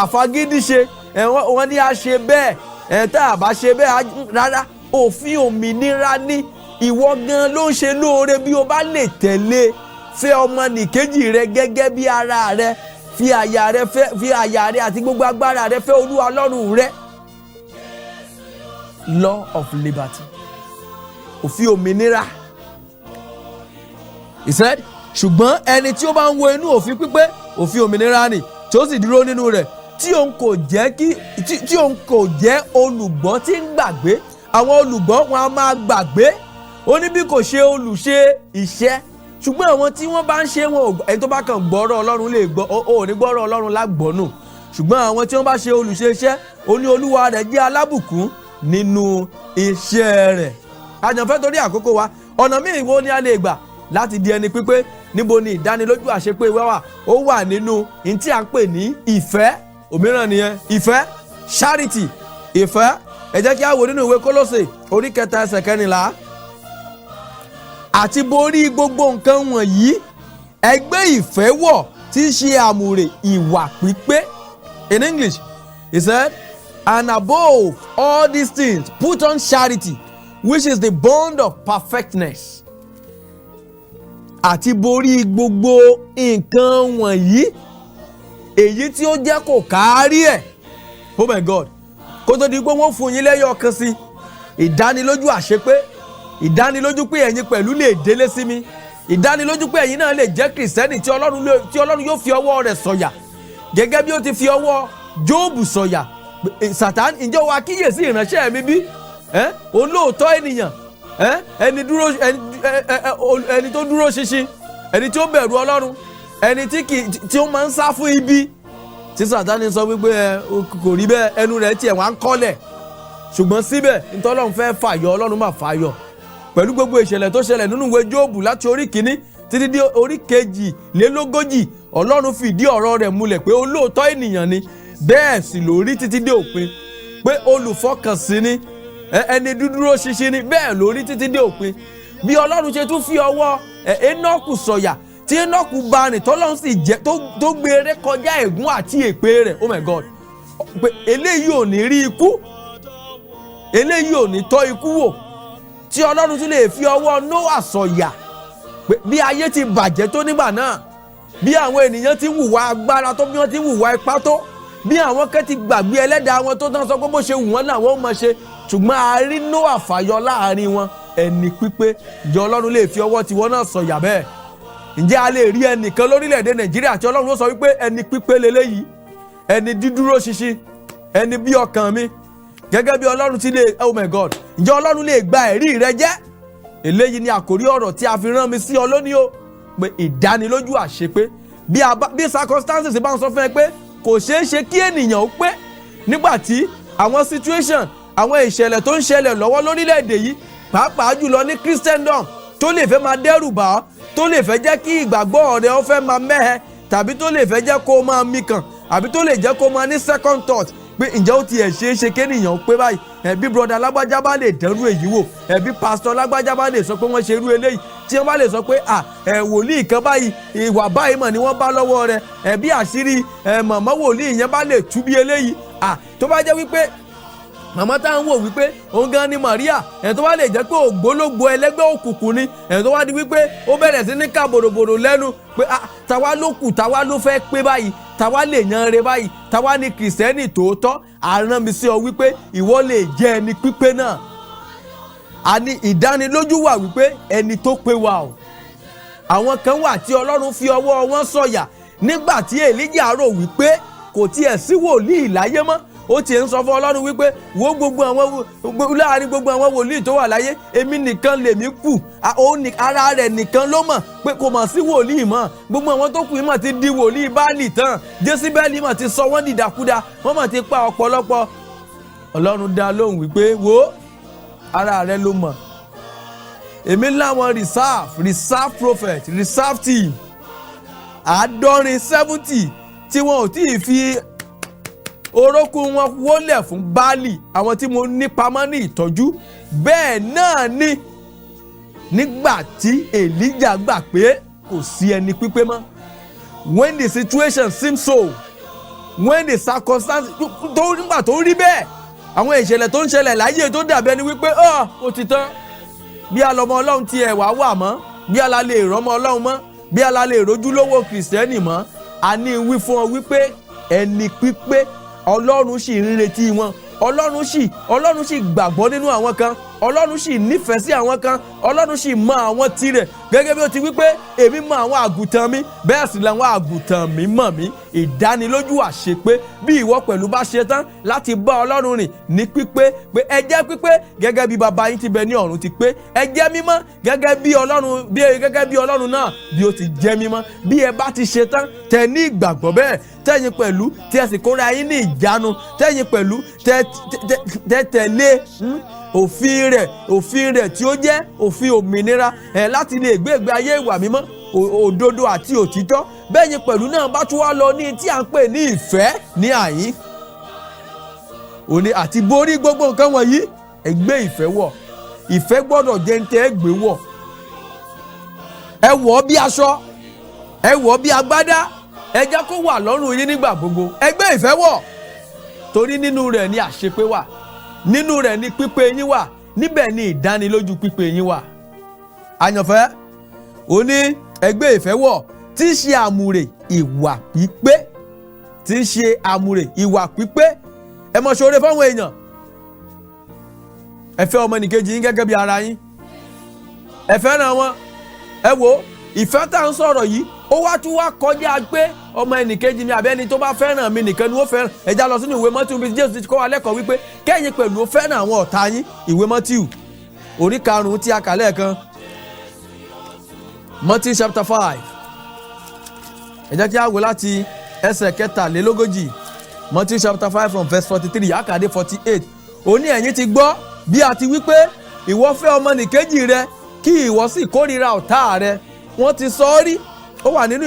àfagídí ṣe wọ́n ní a ṣe bẹ́ẹ̀ tá a bá ṣe bẹ́ẹ̀ rárá. Òfin òmìnira ni, ìwọ gan ló ń ṣe lóore bí o bá lè tẹ̀lé. Fẹ́ ọmọnìkejì rẹ gẹ́gẹ́ bí ara rẹ, fi àyà rẹ àti gbogbo agbára rẹ fẹ́ Olúwa Ọlọ́run rẹ. Law of liberty, òfin òmìnira. He said, ṣùgbọ́n ẹni tí ó bá ń wo inú òfin pípé, òfin òmìnira ni, tí ó sì dúró nínú rẹ̀, tí òun kò jẹ́ olùgbọ́ tí ń gbàgbé. Àwọn olùgbọ́ wọn a máa gbàgbé. Ó ní bí kò ṣe olùṣe iṣẹ́. Ṣùgbọ́n àwọn tí wọ́n bá ń ṣe wọn, ẹni tó bá kàn gbọ́rọ̀ Ọlọ́run lè gbọ́, ó ní gbọ́rọ̀ Ọlọ́run lágbọ́nù. Ṣùgbọ́n àwọn tí wọ́n bá ṣe olùṣe iṣẹ́, ó ní Olúwa rẹ̀ jẹ́ alábùkún nínú iṣẹ́ rẹ̀. Àyànfẹ́, torí àkókò wa, ọ̀nà míì wo ni a lè gbà láti di ẹni pípé? Níbo ni ìdánilójú àṣepé wà? Ó wà nínú ní tí à ń pè ní ìfẹ́. Òmíràn nìyẹn, ìfẹ́, charity, ìfẹ́. Ẹ jẹ́ kí a wò nínú ìwé Kólósè orí 3 ẹsẹ̀ 14. Àti borí gbogbo nǹkan wọ̀nyí, ẹgbẹ́ ìfẹ́ wọ̀ tí í ṣe àmùrè ìwà pípé. In English, he said, and above all these things, put on charity, which is the bond of perfectness. Àti borí gbogbo nǹkan wọ̀nyí, èyí tí ó jẹ́ kò kárí ẹ̀. Oh my God, kó tó di pé wọ́n fún yín lẹ́yọ̀ kan sí, ìdánilójú àṣepé, ìdánilójú pé ẹ̀yin pẹ̀lú lè délé sí mi, ìdánilójú pé ẹ̀yin náà lè jẹ́ Kìrìsìtẹ́nì tí Ọlọ́run yóò fi ọwọ́ rẹ̀ sọ̀yà gẹ́gẹ́ bí ó ti fi ọwọ́ Jóòbù sọ̀yà. Sátánì, ǹjẹ́ o wá kíyèsí ìránṣẹ́ mi bí? Olóòótọ́ ènìyàn, ẹni tó dúró ṣinṣin, ẹni tí ó bẹ̀rù Ọlọ́run, ẹni tí ó máa ń sá fún ibi. Tí Sátánì sọ wípé kò rí bẹ́ẹ̀, ẹnu rẹ̀ tiẹ̀ wá ń kọ́lẹ̀. Ṣùgbọ́n síbẹ̀ nítorí Ọlọ́run fẹ́ fàyọ, Ọlọ́run máa fàyọ. Pẹ̀lú gbogbo ìṣẹ̀lẹ̀ tó ṣẹlẹ̀ nínú ìwé Jóòbù láti orí 1 títí dé orí 42, Ọlọ́run fìdí ọ̀rọ̀ rẹ̀ múlẹ̀ pé olóòótọ́ ènìyàn ni, bẹ́ẹ̀ sì ló rí títí dé òpin, pé olùfọkànsìn ni, ẹni dúdúró ṣinṣin ni, bẹ́ẹ̀ ló rí títí dé òpin. Bí Ọlọ́run ṣe tún fi ọwọ́ Énọ́kù sọ̀yà tí Énọ́kù bá rìn tọ́lọ́run sì jẹ́ tó gbé eré kọjá ègún àti èpè rẹ̀, oh my God, pé eléyìí ò ní rí ikú, eléyìí ò ní tọ́ ikú wò, tí Ọlọ́run tún lè fi ọwọ́ Nóà sọ̀yà pé bí ayé ti bàjẹ́ tó nígbà náà, bí àwọn ènìyàn ti hùwà agbára tó, bí wọ́n ti hùwà ipá tó, bí àwọn kan ti gbàgbé ẹlẹ́dàá wọn tó tán sọ pé bó ṣe wù wọ́n làwọn ó máa ṣe, ṣùgbọ́n a rí Nóà fàyọ láàrin wọn, ẹni pípé. Ǹjẹ́ Ọlọ́run lè fi ọwọ́ tiwọn náà sọ̀yà bẹ́ẹ̀? Ǹjẹ́ a lè rí ẹnìkan lórílẹ̀‐èdè Nàìjíríà tí Ọlọ́run ó sọ wípé ẹni pípé leléyìí, ẹni dídúró ṣinṣin, ẹni bí ọkàn mi, gẹ́gẹ́ bí Ọlọ́run ti lè, oh my God, ǹjẹ́ Ọlọ́run lè gba ẹ̀rí rẹ jẹ́? Eléyìí ni àkórí ọ̀rọ̀ tí a fi rán mi sí ọ lónìí o, pé ìdánilójú àṣepé. Bí circumstances bá ń sọ fún ẹ pé kò ṣeé ṣe kí ènìyàn ó pé, nígbà tí àwọn situation, àwọn ìṣẹ̀lẹ̀ tó ń ṣẹlẹ̀ lọ́wọ́ lórílẹ̀‐èdè yìí, pàápàá jùlọ ní Christendom, tó lè fẹ́ máa dẹ́rù bà ọ́, tó lè fẹ́ jẹ́ kí ìgbàgbọ́ rẹ ó fẹ́ máa mẹ́hẹ, tàbí tó lè fẹ́ jẹ́ kó o máa mikàn, àbí tó lè jẹ́ kó o máa ní second thought pé ǹjẹ́ ó tiẹ̀ ṣeé ṣe kéèyàn pé báyìí, ẹ̀bí broda lágbájá bá lè dẹ́rù èyí wò, ẹ̀bí pastor lágbájá bá lè sọ pé wọ́n ṣe irú eléyìí, tí wọ́n bá lè sọ pé wòlíì kan báyìí ìwà báyìí mọ̀ ni wọ́n bá lọ́wọ́ rẹ̀, ẹ̀bí àṣírí mọ̀mọ́ wòlíì yẹn bá lè tú bí eléyìí, tó bá jẹ́ wípé màmá tá à ń wò wípé òun gan ni Maria, tó wá lè jẹ́ pé ògbólógbò ẹlẹ́gbẹ́ òkùnkùn ni, tó wá di wípé ó bẹ̀rẹ̀ sí ní ká bòròbòrò lẹ́nu pé tàwa ló kù, tàwa ló fẹ́ pé báyìí, tàwa lè yan re báyìí, tàwa ni kìrìsìtẹ́nì tòótọ́. Àrán mi sí ọ wípé ìwọ lè jẹ́ ẹni pípé náà. Àní ìdánilójú wà wípé ẹni tó pé wa o. Àwọn kan wà tí Ọlọ́run fi ọwọ́ wọn sọ̀yà nígbà tí Èlíjà rò wípé kò tiẹ̀ sí wòlíì láyé mọ́. Ó tiẹ̀ ń sọ fún Ọlọ́run wípé wo láàrin gbogbo àwọn wòlíì tó wà láyé, èmi nìkan lèmi kù, ara rẹ̀ nìkan ló mọ̀ pé kò mọ̀ sí wòlíì mọ́. Gbogbo àwọn tó kù mọ̀ ti di wòlíì Báálì tán, Jésíbẹ́lì mọ̀ ti sọ wọ́n dìdàkudà, wọ́n mọ̀ ti pa ọ̀pọ̀lọpọ̀. Ọlọ́run dá lóhùn wípé wo ara rẹ̀ ló mọ̀, èmi láwọn reserve prophet, reserve team 70 tí wọn ò tí ì fi orókún wọn wólẹ̀ fún Báálì, àwọn tí mo ní pamọ́ ní ìtọ́jú. Bẹ́ẹ̀ náà ni nígbà tí Èlíjà gbà pé kò sí ẹni pípé mọ́, when the situation seems so, when the circumstances nígbà tó rí bẹ́ẹ̀, àwọn ìṣẹ̀lẹ̀ tó ń ṣẹlẹ̀ láyé tó dàbí ẹni wípé ó ti tán, bí alọ́mọ Ọlọ́run ti ẹ̀wà wà mọ́, bí ala lè rọ́mọ Ọlọ́run mọ́, bí ala lè rójúlówó kìrìsìtẹ́nì mọ́. A ní wí fún ọ wípé ẹni pípé Ọlọ́run sì ń retí wọn, Ọlọ́run sì gbàgbọ́ nínú àwọn kan, Ọlọ́run sì nífẹ̀ẹ́ sí àwọn kan, Ọlọ́run sì mọ àwọn tirẹ̀, gẹ́gẹ́ bí ó ti wí pé èmi mọ àwọn àgùntàn mi, bẹ́ẹ̀ sì làwọn àgùntàn mi mọ̀ mí. Ìdánilójú àṣepé bí ìwọ pẹ̀lú bá ṣe tán láti bá Ọlọ́run rìn ní pípé, pé ẹ jẹ́ pípé gẹ́gẹ́ bí baba yín ti bẹ ní ọ̀run ti pé, ẹ jẹ́ mímọ́ gẹ́gẹ́ bí Ọlọ́run náà bí ó ti jẹ́ mímọ́. Bí ẹ bá ti ṣe tán tẹ ní ìgbàgbọ́ bẹ́ẹ̀, tẹ́yin pẹ̀lú tí ẹ sì kóra yín ní ìjánu, tẹ́yin pẹ̀lú tẹ̀lé òfin rẹ̀ tí ó jẹ́ òfin òmìnira láti lè gbé ìgbé ayé ìwà mímọ́, òdodo àti òtítọ́. Bẹ́ẹ̀yin pẹ̀lú náà bá tún wá lọ ní tí à ń pè ní ìfẹ́ ní àyín òní àti borí gbogbo nǹkan wọ̀nyí, ẹ gbé ìfẹ́ wọ̀. Ìfẹ́ gbọ́dọ̀ jẹ́ ń tẹ́ ẹ gbé wọ̀. Ẹ wọ̀ bí aṣọ, ẹ wọ̀ bí agbádá, ẹ jẹ́ kó wà lọ́rùn yín nígbà gbogbo. Ẹ gbé ìfẹ́ wọ̀, torí nínú rẹ̀ ni àṣepé wà, nínú rẹ̀ ni pípé yín wà, níbẹ̀ ni ìdánilójú pípé yín wà. Àyànfẹ́, ó ní ẹ gbé ìfẹ́ wọ̀, tí í ṣe àmùrè ìwà pípé, tí í ṣe àmùrè ìwà pípé. Ẹ mọ̀ ṣoore fáwọn èèyàn, ẹ fẹ́ ọmọnìkejì yín gẹ́gẹ́ bí ara yín, ẹ fẹ́ràn wọn. Ẹ wo ìfẹ́ tá à ń sọ̀rọ̀ yìí, ó wá tún wá kọjá pé ọmọ ẹnìkejì mi àbí ẹni tó bá fẹ́ràn mi nìkan ni ó fẹ́ràn. Ẹ já lọ sínú ìwé Mátíù bí Jésù ti kọ́ wa lẹ́kọ̀ọ́ wípé kẹ́yin pẹ̀lú ó fẹ́ràn àwọn ọ̀tá yín. Ìwé Mátíù orí 5 tí a kà lẹ́ẹ̀kan, Matthew chapter 5. Ẹ jẹ́ kí a wò láti ẹsẹ̀ 43, Matthew chapter 5 from verse 43 àkàdé 48. Ó ní ẹ̀yin ti gbọ́ bí a ti wí pé ìwọ fẹ́ ọmọnìkejì rẹ kí ìwọ sì kórìíra ọ̀tá rẹ. Wọ́n ti sọ ọ́ rí, ó wà nínú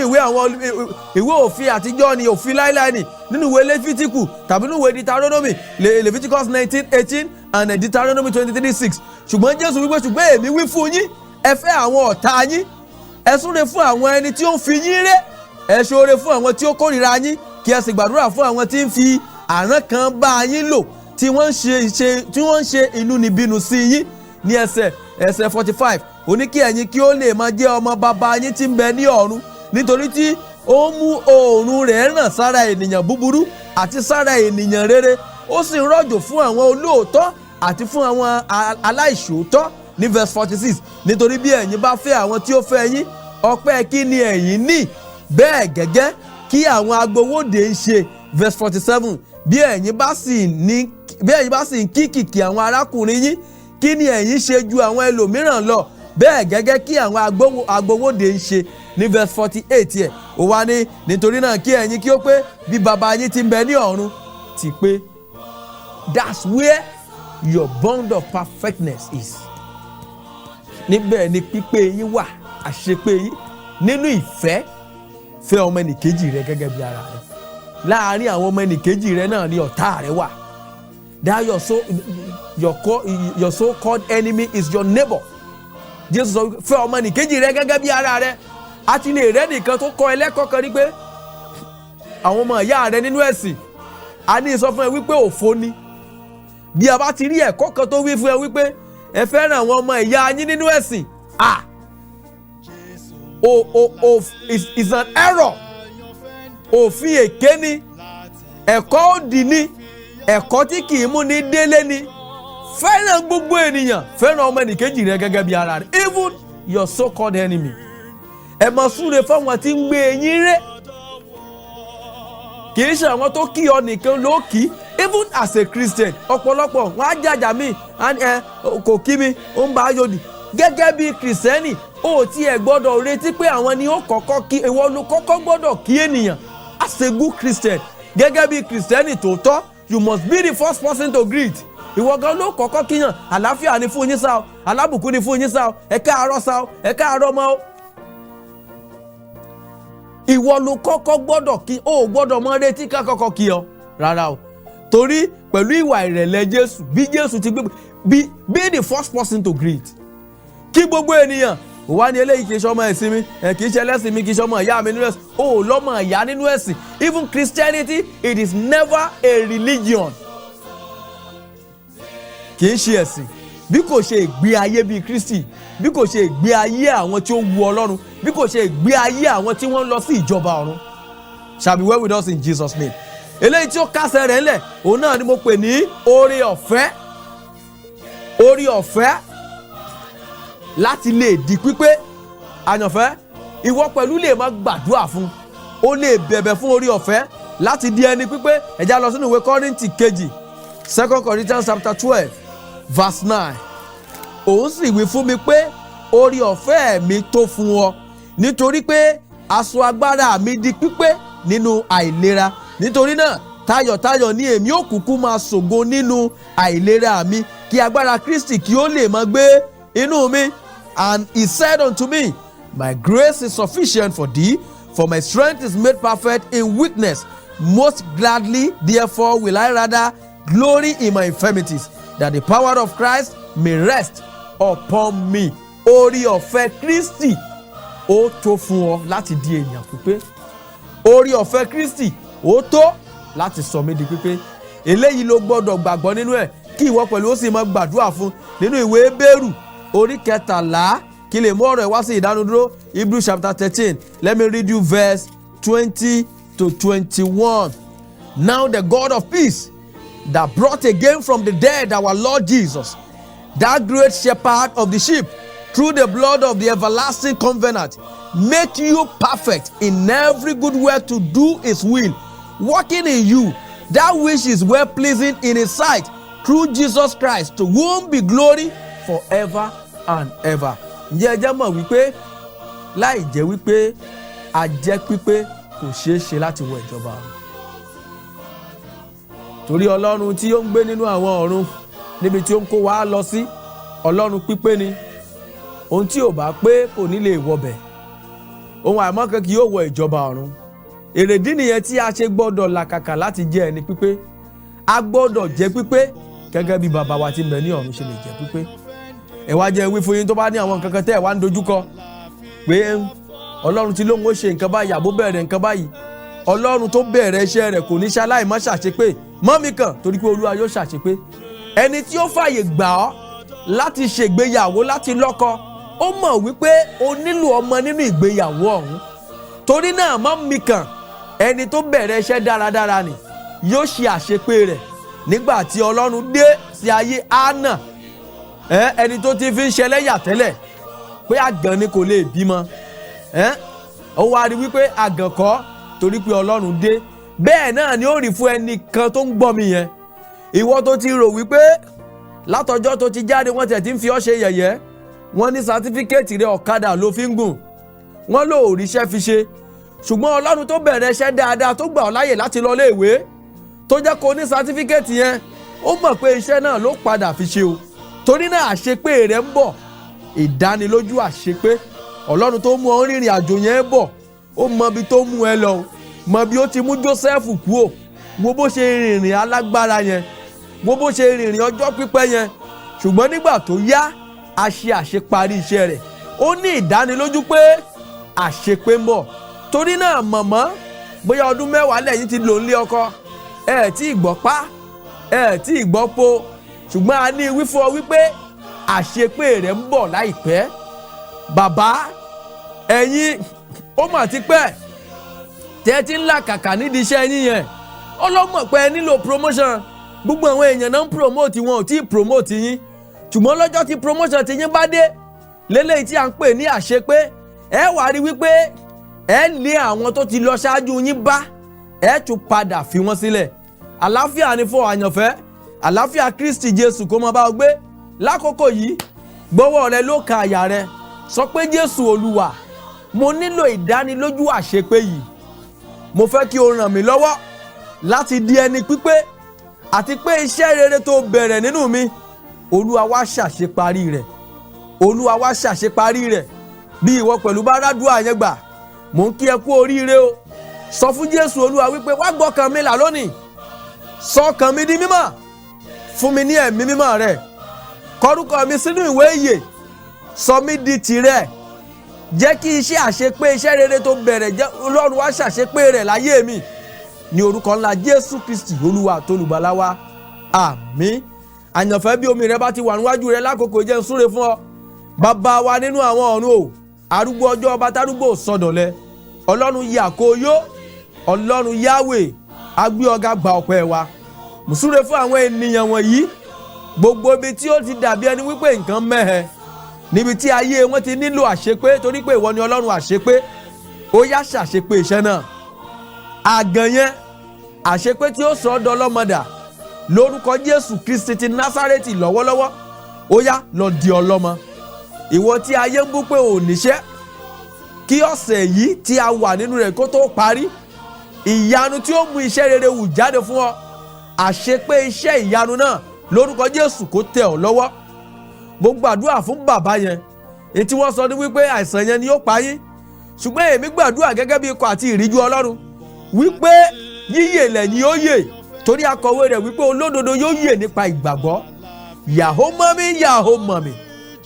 ìwé òfin àtijọ́ ni, òfin láíláí ni, nínú ìwé Léfítíkù tàbí nínú ìwé Deuteronomy, Leviticus 19:18 and Deuteronomy 23:6. Ṣùgbọ́n Jésù wípé ṣùgbọ́n èmi wí fún yín, ẹ fẹ́ àwọn ọ̀tá yín, ẹ súre fún àwọn ẹni tí ó ń fi yín ré, ẹ ṣoore fún àwọn tí ó kórìíra yín, kí ẹ sì gbàdúrà fún àwọn tí ń fi àrán kan bá yín lò, tí wọ́n ń ṣe inúnibíni sí yín. Ní ẹsẹ̀ 45 ó ní kí ẹ̀yin kí ó lè máa jẹ́ ọmọ bàbá yín tí ń bẹ ní ọ̀run, nítorí tí ó mú oòrùn rẹ̀ ràn sára ènìyàn búburú àti sára ènìyàn rere, ó sì ń rọ̀jò fún àwọn olóòótọ́ àti fún àwọn aláìṣòótọ́. Ní verse 46, nítorí bí ẹ̀yin bá fẹ́ àwọn tí ó fẹ́ yín, ọpẹ́ kí ni ẹ̀yin ní? Bẹ́ẹ̀ gẹ́gẹ́ kí àwọn agbowóde ń ṣe. Verse 47, bí ẹ̀yin bá sì ń kí kìkì àwọn arákùnrin yín, kí ni ẹ̀yin ṣe ju àwọn ẹlòmíràn lọ? Bẹ́ẹ̀ gẹ́gẹ́ kí àwọn agbowóde ń ṣe. Ní verse 48 yẹ ó wá ní, nítorí náà kí ẹ̀yin kí ó pé bí bàbá yín tí ń bẹ ní ọ̀run ti pé. That's where your bond of perfectness is. Níbẹ̀ ni pípé yín wà, àṣepé yín nínú ìfẹ́. Fẹ́ ọmọ ẹnìkejì rẹ gẹ́gẹ́ bí ara rẹ. Láàárín àwọn ọmọ ẹnìkejì rẹ náà ni ọ̀tá rẹ wà. That your so-called enemy is your neighbor. Jésù sọ fẹ́ ọmọ ẹnìkejì rẹ gẹ́gẹ́ bí ara rẹ. A ti lè rẹ́ nìkan tó kọ́ ẹlẹ́kọ̀ọ́ kan ní pé àwọn ọmọ ìyá rẹ nínú ẹ̀sìn, a ní sọ fún ẹ wípé òfo ni. Bí a bá ti rí ẹ̀kọ́ kan tó wí fún ẹ wípé ẹ fẹ́ràn àwọn ọmọ ìyá yín nínú ẹ̀sìn, is an error. Òfin èké ni, ẹ̀kọ́ òdì ni, ẹ̀kọ́ tí kì í mú ní délé ni. Fẹ́ràn gbogbo ènìyàn, fẹ́ràn ọmọ ẹnìkejì rẹ gẹ́gẹ́ bí ara rẹ, even your so-called enemy. Ẹ máa súre fáwọn tí ń gbé yín ré, kì í ṣe àwọn tó kí ọ nìkan ló kí. Even as a Christian, ọ̀pọ̀lọpọ̀ wọn á jàjà mí, kò kí mi, ó ń bá a yòdì. Gẹ́gẹ́ bí Kristẹni, ó tiẹ̀ gbọ́dọ̀ retí pé àwọn ni ó kọ́kọ́ kí, ìwọ ló kọ́kọ́ gbọ́dọ̀ kí ènìyàn. As a good Christian, gẹ́gẹ́ bí Kristẹni tòótọ́, you must be the first person to greet. Ìwọ gan ló kọ́kọ́ kíyàn, àlàáfíà ni fún yín sá o, alábùkún ni fún yín sá o, ẹ káàárọ̀ sá o, ẹ káàárọ̀ mọ́ o. Ìwọ ló kọ́kọ́ gbọ́dọ̀ kí, ó gbọ́dọ̀ mọ retí ká kọ́kọ́ kí ọ rárá o. Torí pẹ̀lú ìwà ìrẹ̀lẹ̀ Jésù, bí Jésù ti be the first person to greet. Kí gbogbo ènìyàn, ó wá ní eléyìí kì í ṣe ọmọ ẹ̀sìn mi, kì í ṣe ẹlẹ́sìn mi, kì í ṣe ọmọ ìyá mi nínú ẹ̀sìn. Ó lọ́mọ ìyá nínú ẹ̀sìn. Even Christianity, it is never a religion. Kì í ṣe ẹ̀sìn, bí kò ṣe ìgbé ayé bíi Kristi, bí kò ṣe ìgbé ayé àwọn tí ó wu Ọlọ́run, bí kò ṣe ìgbé ayé àwọn tí wọ́n lọ sí ìjọba ọ̀run. Shall be well with us in Jesus' name. Eléyìí tí ó kásẹ̀ rẹ̀ ńlẹ̀, òun náà ni mo pè ní oore ọ̀fẹ́. Oore ọ̀fẹ́ láti lè di pípé. Àyànfẹ́, ìwọ pẹ̀lú lè máa gbàdúrà fún, ó lè bẹ̀bẹ̀ fún oore ọ̀fẹ́ láti di ẹni pípé. Ẹ já lọ sínú ìwé Kọ́ríńtì kejì, 2 Corinthians chapter 12 verse 9. Òun sì wí fún mi pé oore ọ̀fẹ́ mi tó fún ọ, nítorí pé aṣọ agbára mi di pípé nínú àìlera. Nítorí náà tayọ̀tayọ̀ ni èmi ó kúkú máa ṣògo nínú àìlera mi, kí agbára Kristi kí ó lè máa gbé inú mi. And he said unto me, my grace is sufficient for thee, for my strength is made perfect in weakness. Most gladly therefore will I rather glory in my infirmities, that the power of Christ may rest upon me. Oore ọ̀fẹ́ Kristi ó tó fún ọ láti di èèyàn pípé. Oore ọ̀fẹ́ Kristi ó tó láti sọ mí di pípé. Eléyìí ló gbọ́dọ̀ gbàgbọ́ nínú ẹ̀, kí ìwọ pẹ̀lú ó sì máa gbàdúrà fún. Nínú ìwé Hébérù orí 13, kí lè mú ọ̀rọ̀ ẹ̀ wá sí ìdánudúró. Hebrews chapter 13, let me read you verse 20 to 21. Now the God of peace, that brought again from the dead our Lord Jesus, that great shepherd of the sheep, through the blood of the everlasting covenant, make you perfect in every good work to do his will, working in you that which is well pleasing in his sight, through Jesus Christ, to whom be glory forever and ever. Ǹjẹ́ ẹ jẹ́ mọ̀ wípé láì jẹ́ wípé a jẹ́ pípé kò ṣeé ṣe láti wọ ìjọba ọ̀run. Torí Ọlọ́run tí ó ń gbé nínú àwọn ọ̀run níbi tí ó ń kó wa lọ sí, Ọlọ́run pípé ni. Ohun tí ò bá pé kò ní lè wọbẹ̀. Ohun àìmọ́kan kì yóò wọ ìjọba ọ̀run. Èrèdí nìyẹn tí a ṣe gbọ́dọ̀ làkàkà láti jẹ́ ẹni pípé. A gbọ́dọ̀ jẹ́ pípé gẹ́gẹ́ bí bàbá wa tí ń bẹ ní ọ̀run ṣe lè jẹ́ pípé. Ẹ wá jẹ́ wí fún yín tó bá ní àwọn nǹkan kan tẹ́ ẹ wá ń dojúkọ pé Ọlọ́run tí lóun ó ṣe nǹkan báyìí àbó bẹ̀rẹ̀ nǹkan báyìí, Ọlọ́run tó bẹ̀rẹ̀ iṣẹ́ rẹ̀ kò ní ṣaláì má ṣàṣepé mọ́ mi kàn, torí pé Olúwa yóò ṣàṣepé. Ẹni tí ó fàyè gbà ọ́ láti ṣègbéyàwó, láti lọ́kọ, ó mọ̀ wípé o nílò ọmọ nínú ìgbéyàwó ọ̀hún. Torí náà mọ́ mi kàn, ẹni tó bẹ̀rẹ̀ iṣẹ́ dáradára ni yóò ṣe àṣepé rẹ̀ nígbà tí Ọlọ́run dé sí ayé Hánà, ẹni tó ti fi ń ṣẹlẹ́yà tẹ́lẹ̀ pé àgàn ni kò lè bímọ, ó wá rí wípé àgàn kọ́, torí pé Ọlọ́run dé. Bẹ́ẹ̀ náà ni ó rí fún ẹnìkan tó ń gbọ́ mi yẹn. Ìwọ tó ti rò wípé látọjọ́ tó ti jáde wọ́n tẹ̀ tí ń fi ọ́ ṣe yẹ̀yẹ́, wọ́n ní sátífíkẹ́ẹ̀tì rẹ̀ ọ̀kadà ló fi ń gùn, wọ́n lò ó ríṣẹ́ fi ṣe, ṣùgbọ́n Ọlọ́run tó bẹ̀rẹ̀ iṣẹ́ dáadáa tó gbà ọ́ láyè láti lọ léèwé, tó jẹ́ kó ní sátífíkẹ́ẹ̀tì yẹn, ó mọ̀ pé iṣẹ́ náà ló padà fi ṣe o. Torí náà àṣepé rẹ̀ ń bọ̀, ìdánilójú àṣepé. Ọlọ́run tó mú ọ rìnrìn àjò yẹn bọ̀, ó mọ ibi tó mú ẹ lọ, mọ bí ó ti mú Jósẹ́fù kúò, wo bó ṣe rìnrìn alágbára yẹn, wo bó ṣe rìnrìn ọjọ́ pípẹ́ yẹn, ṣùgbọ́n nígbà tó yá a ṣe àṣeparí iṣẹ́ rẹ̀. Ó ní ìdánilójú pé àṣepé ń bọ̀. Torí náà mọ̀mọ́, bóyá ọdún 10 lẹ́yìn ti lò ń lé ọkọ, tí ì gbọ́ pa, tí ì gbọ́ po, ṣùgbọ́n a ní wífọ́ wípé àṣepé rẹ̀ ń bọ̀ láìpẹ́. Bàbá, ẹ̀yin ó mà ti pẹ́ tẹ́ ti ń làkàkà nídìí iṣẹ́ yín yẹn. Ọlọ́mọ̀ pé ẹ nílò promotion, gbogbo àwọn èèyàn náà ń promote, wọn ò tí ì promote yín, ṣùgbọ́n lọ́jọ́ tí promotion ti yín bá dé lélẹ́yìí tí à ń pè ní àṣepé, ẹ wá rí wípé ẹ lé àwọn tó ti lọ ṣáájú yín bá, ẹ tún padà fi wọ́n sílẹ̀. Àlàáfíà ni fún àyànfẹ́, àlàáfíà Kristi Jésù kó máa bá ọ gbé. Lákòókò yìí gbọ́wọ́ rẹ ló ka àyà rẹ, sọ pé Jésù Olúwa, mo nílò ìdánilójú àṣepé yìí. Mo fẹ́ kí o ràn mí lọ́wọ́ láti di ẹni pípé, àti pé iṣẹ́ rere tó bẹ̀rẹ̀ nínú mi, Olúwa wá ṣàṣeparí rẹ̀, Olúwa wá ṣàṣeparí rẹ̀. Bí ìwọ pẹ̀lú bá rádùá yẹn gbà, mò ń kí ẹ kú oríire o. Sọ fún Jésù Olúwa wípé wá gbọ́kàn mi là lónìí, sọ ọkàn mi di mímọ́, fún mi ní ẹ̀mí mímọ́ rẹ̀, kọrúkọ mi sínú ìwé ìyè, sọ mí di tìrẹ, jẹ́ kí iṣẹ́ àṣepé, iṣẹ́ rere tó bẹ̀rẹ̀ jẹ́ Ọlọ́run wá ṣàṣepé rẹ̀ láyé mi, ní orúkọ ńlá Jésù Kristi Olúwa àti Olùgbàlà wa, àmín. Àyànfẹ́, bí omi rẹ bá ti wà níwájú rẹ lákòókò, jẹ́ n súre fún ọ. Bàbá wa nínú àwọn ọ̀run o, arúgbó ọjọ́, ọba tárúgbó sọdọ̀lẹ, Ọlọ́run Yàkóyó, Ọlọ́run Yahweh, agbé ọ̀gá gba ọpẹ́ wa. Mo súre fún àwọn ènìyàn wọ̀nyí, gbogbo ibi tí ó ti dàbí ẹni wípé nǹkan mẹ́hẹ, níbi tí ayé wọn ti nílò àṣepé, torí pé ìwọ ni Ọlọ́run àṣepé, ó yá ṣàṣepé iṣẹ́ náà. Àgàn yẹn, àṣepé tí ó sọ ọ́ dọlọ́mọdà, lórúkọ Jésù Kristi ti Násárẹ́tì lọ́wọ́lọ́wọ́, ó yá lọ di ọlọ́mọ. Ìwọ tí ayé ń bú pé ò níṣẹ́, kí ọ̀sẹ̀ yìí tí a wà nínú rẹ̀ kó tó parí, ìyanu tí ó mú iṣẹ́ rere wù jáde fún ọ, àṣepé iṣẹ́ ìyanu náà lórúkọ Jésù kó tẹ̀ ọ́ lọ́wọ́. Mo gbàdúrà fún bàbá yẹn, èyí tí wọ́n sọ ní wípé àìsàn yẹn ni yóò pa yín, ṣùgbọ́n èmi gbàdúrà gẹ́gẹ́ bí ikọ̀ àti ìríjú Ọlọ́run wípé yíyè lẹ́yìn ó yè, torí akọ̀wé rẹ̀ wípé olódodo yóò yè nípa ìgbàgbọ́. Yàhó mọ́ mi,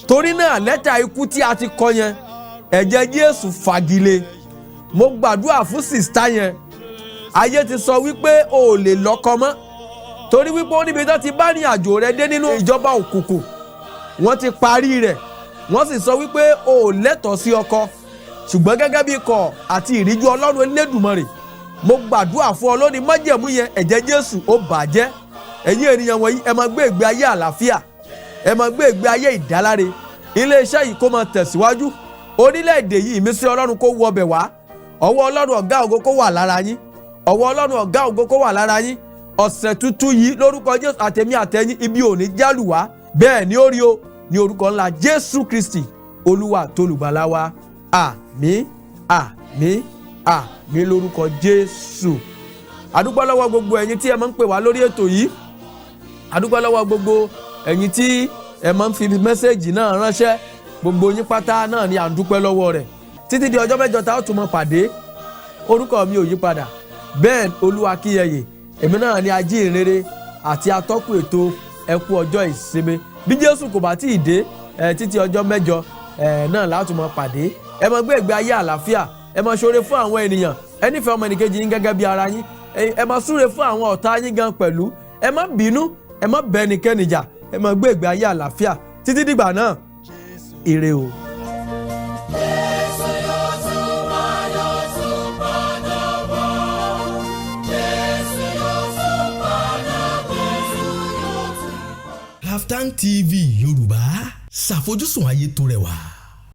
torí náà lẹ́tà ikú tí a ti kọ yẹn, ẹ̀jẹ̀ Jésù fagilé. Mo gbàdúrà fún sìstá yẹn, ayé ti sọ wípé o ò lè lọ́kọ mọ́, torí wípé ó níbi tó ti bá ní àjò rẹ dé nínú ìjọba òkùnkùn, wọ́n ti parí rẹ̀, wọ́n sì sọ wípé o ò lẹ́tọ̀ọ́ sí ọkọ. Ṣùgbọ́n gẹ́gẹ́ bí ikọ̀ àti ìríjú Ọlọ́run Elédùmarè, mo gbàdúrà fún ọ lónìí, májẹ̀mú yẹn ẹ̀jẹ̀ Jésù ó bàjẹ́. Ẹ̀yin ènìyàn wọ̀nyí, ẹ máa gbé ìgbé ayé àlàáfíà, ẹ máa gbé ìgbé ayé ìdáláre. Iléeṣẹ́ yìí kó máa tẹ̀síwájú, orílẹ̀-èdè yìí ìmísí Ọlọ́run kó wọbẹ̀ wá, ọwọ́ Ọlọ́run ọ̀gá ògo kó wà lára yín, ọwọ́ Ọlọ́run ọ̀gá ògo kó wà lára yín. Ọ̀sẹ̀ tuntun yìí lórúkọ Jésù, àtẹ̀mí àtẹ̀yìn, ibi ò ní jálù wá, bẹ́ẹ̀ ni ó rí o, ní orúkọ ńlá Jésù Kristi Olúwa àti Olùgbàlà wa, àmín, àmín, àmín lórúkọ Jésù. Adúpẹ́ lọ́wọ́ gbogbo ẹ̀yin tí ẹ máa ń pè wá lórí ètò yìí, adúpẹ́ lọ́wọ́ gbogbo ẹ̀yin tí ẹ máa ń fi mẹ́sẹ̀gì náà ránṣẹ́, gbogbo yín pátá náà ni à ń dúpẹ́ lọ́wọ́ rẹ̀. Títí di ọjọ́ mẹ́jọ tá ó tún mọ pàdé, orúkọ mi ò yí padà, Ben Olúwakíyẹyè, èmi náà ni ajínrere àti atọ́kùn ètò ẹ kú ọjọ́ ìsinmi. Bí Jésù kò bá tí ì dé títí ọjọ́ mẹ́jọ náà látún mọ pàdé, ẹ máa gbé ìgbé ayé àlàáfíà, ẹ máa ṣoore fún àwọn ènìyàn, ẹ nífẹ̀ẹ́ ọmọnìkejì yín gẹ́gẹ́ bí ara yín, ẹ máa súre fún àwọn ọ̀tá yín gan pẹ̀lú, ẹ má bínú, ẹ má bẹ ẹnikẹ́ni jà, ẹ máa gbé ìgbé ayé àlàáfíà títí dìgbà náà. Ire o. Kaftan TV Yorùbá, ṣàfojúsùn ayé tó rẹwà.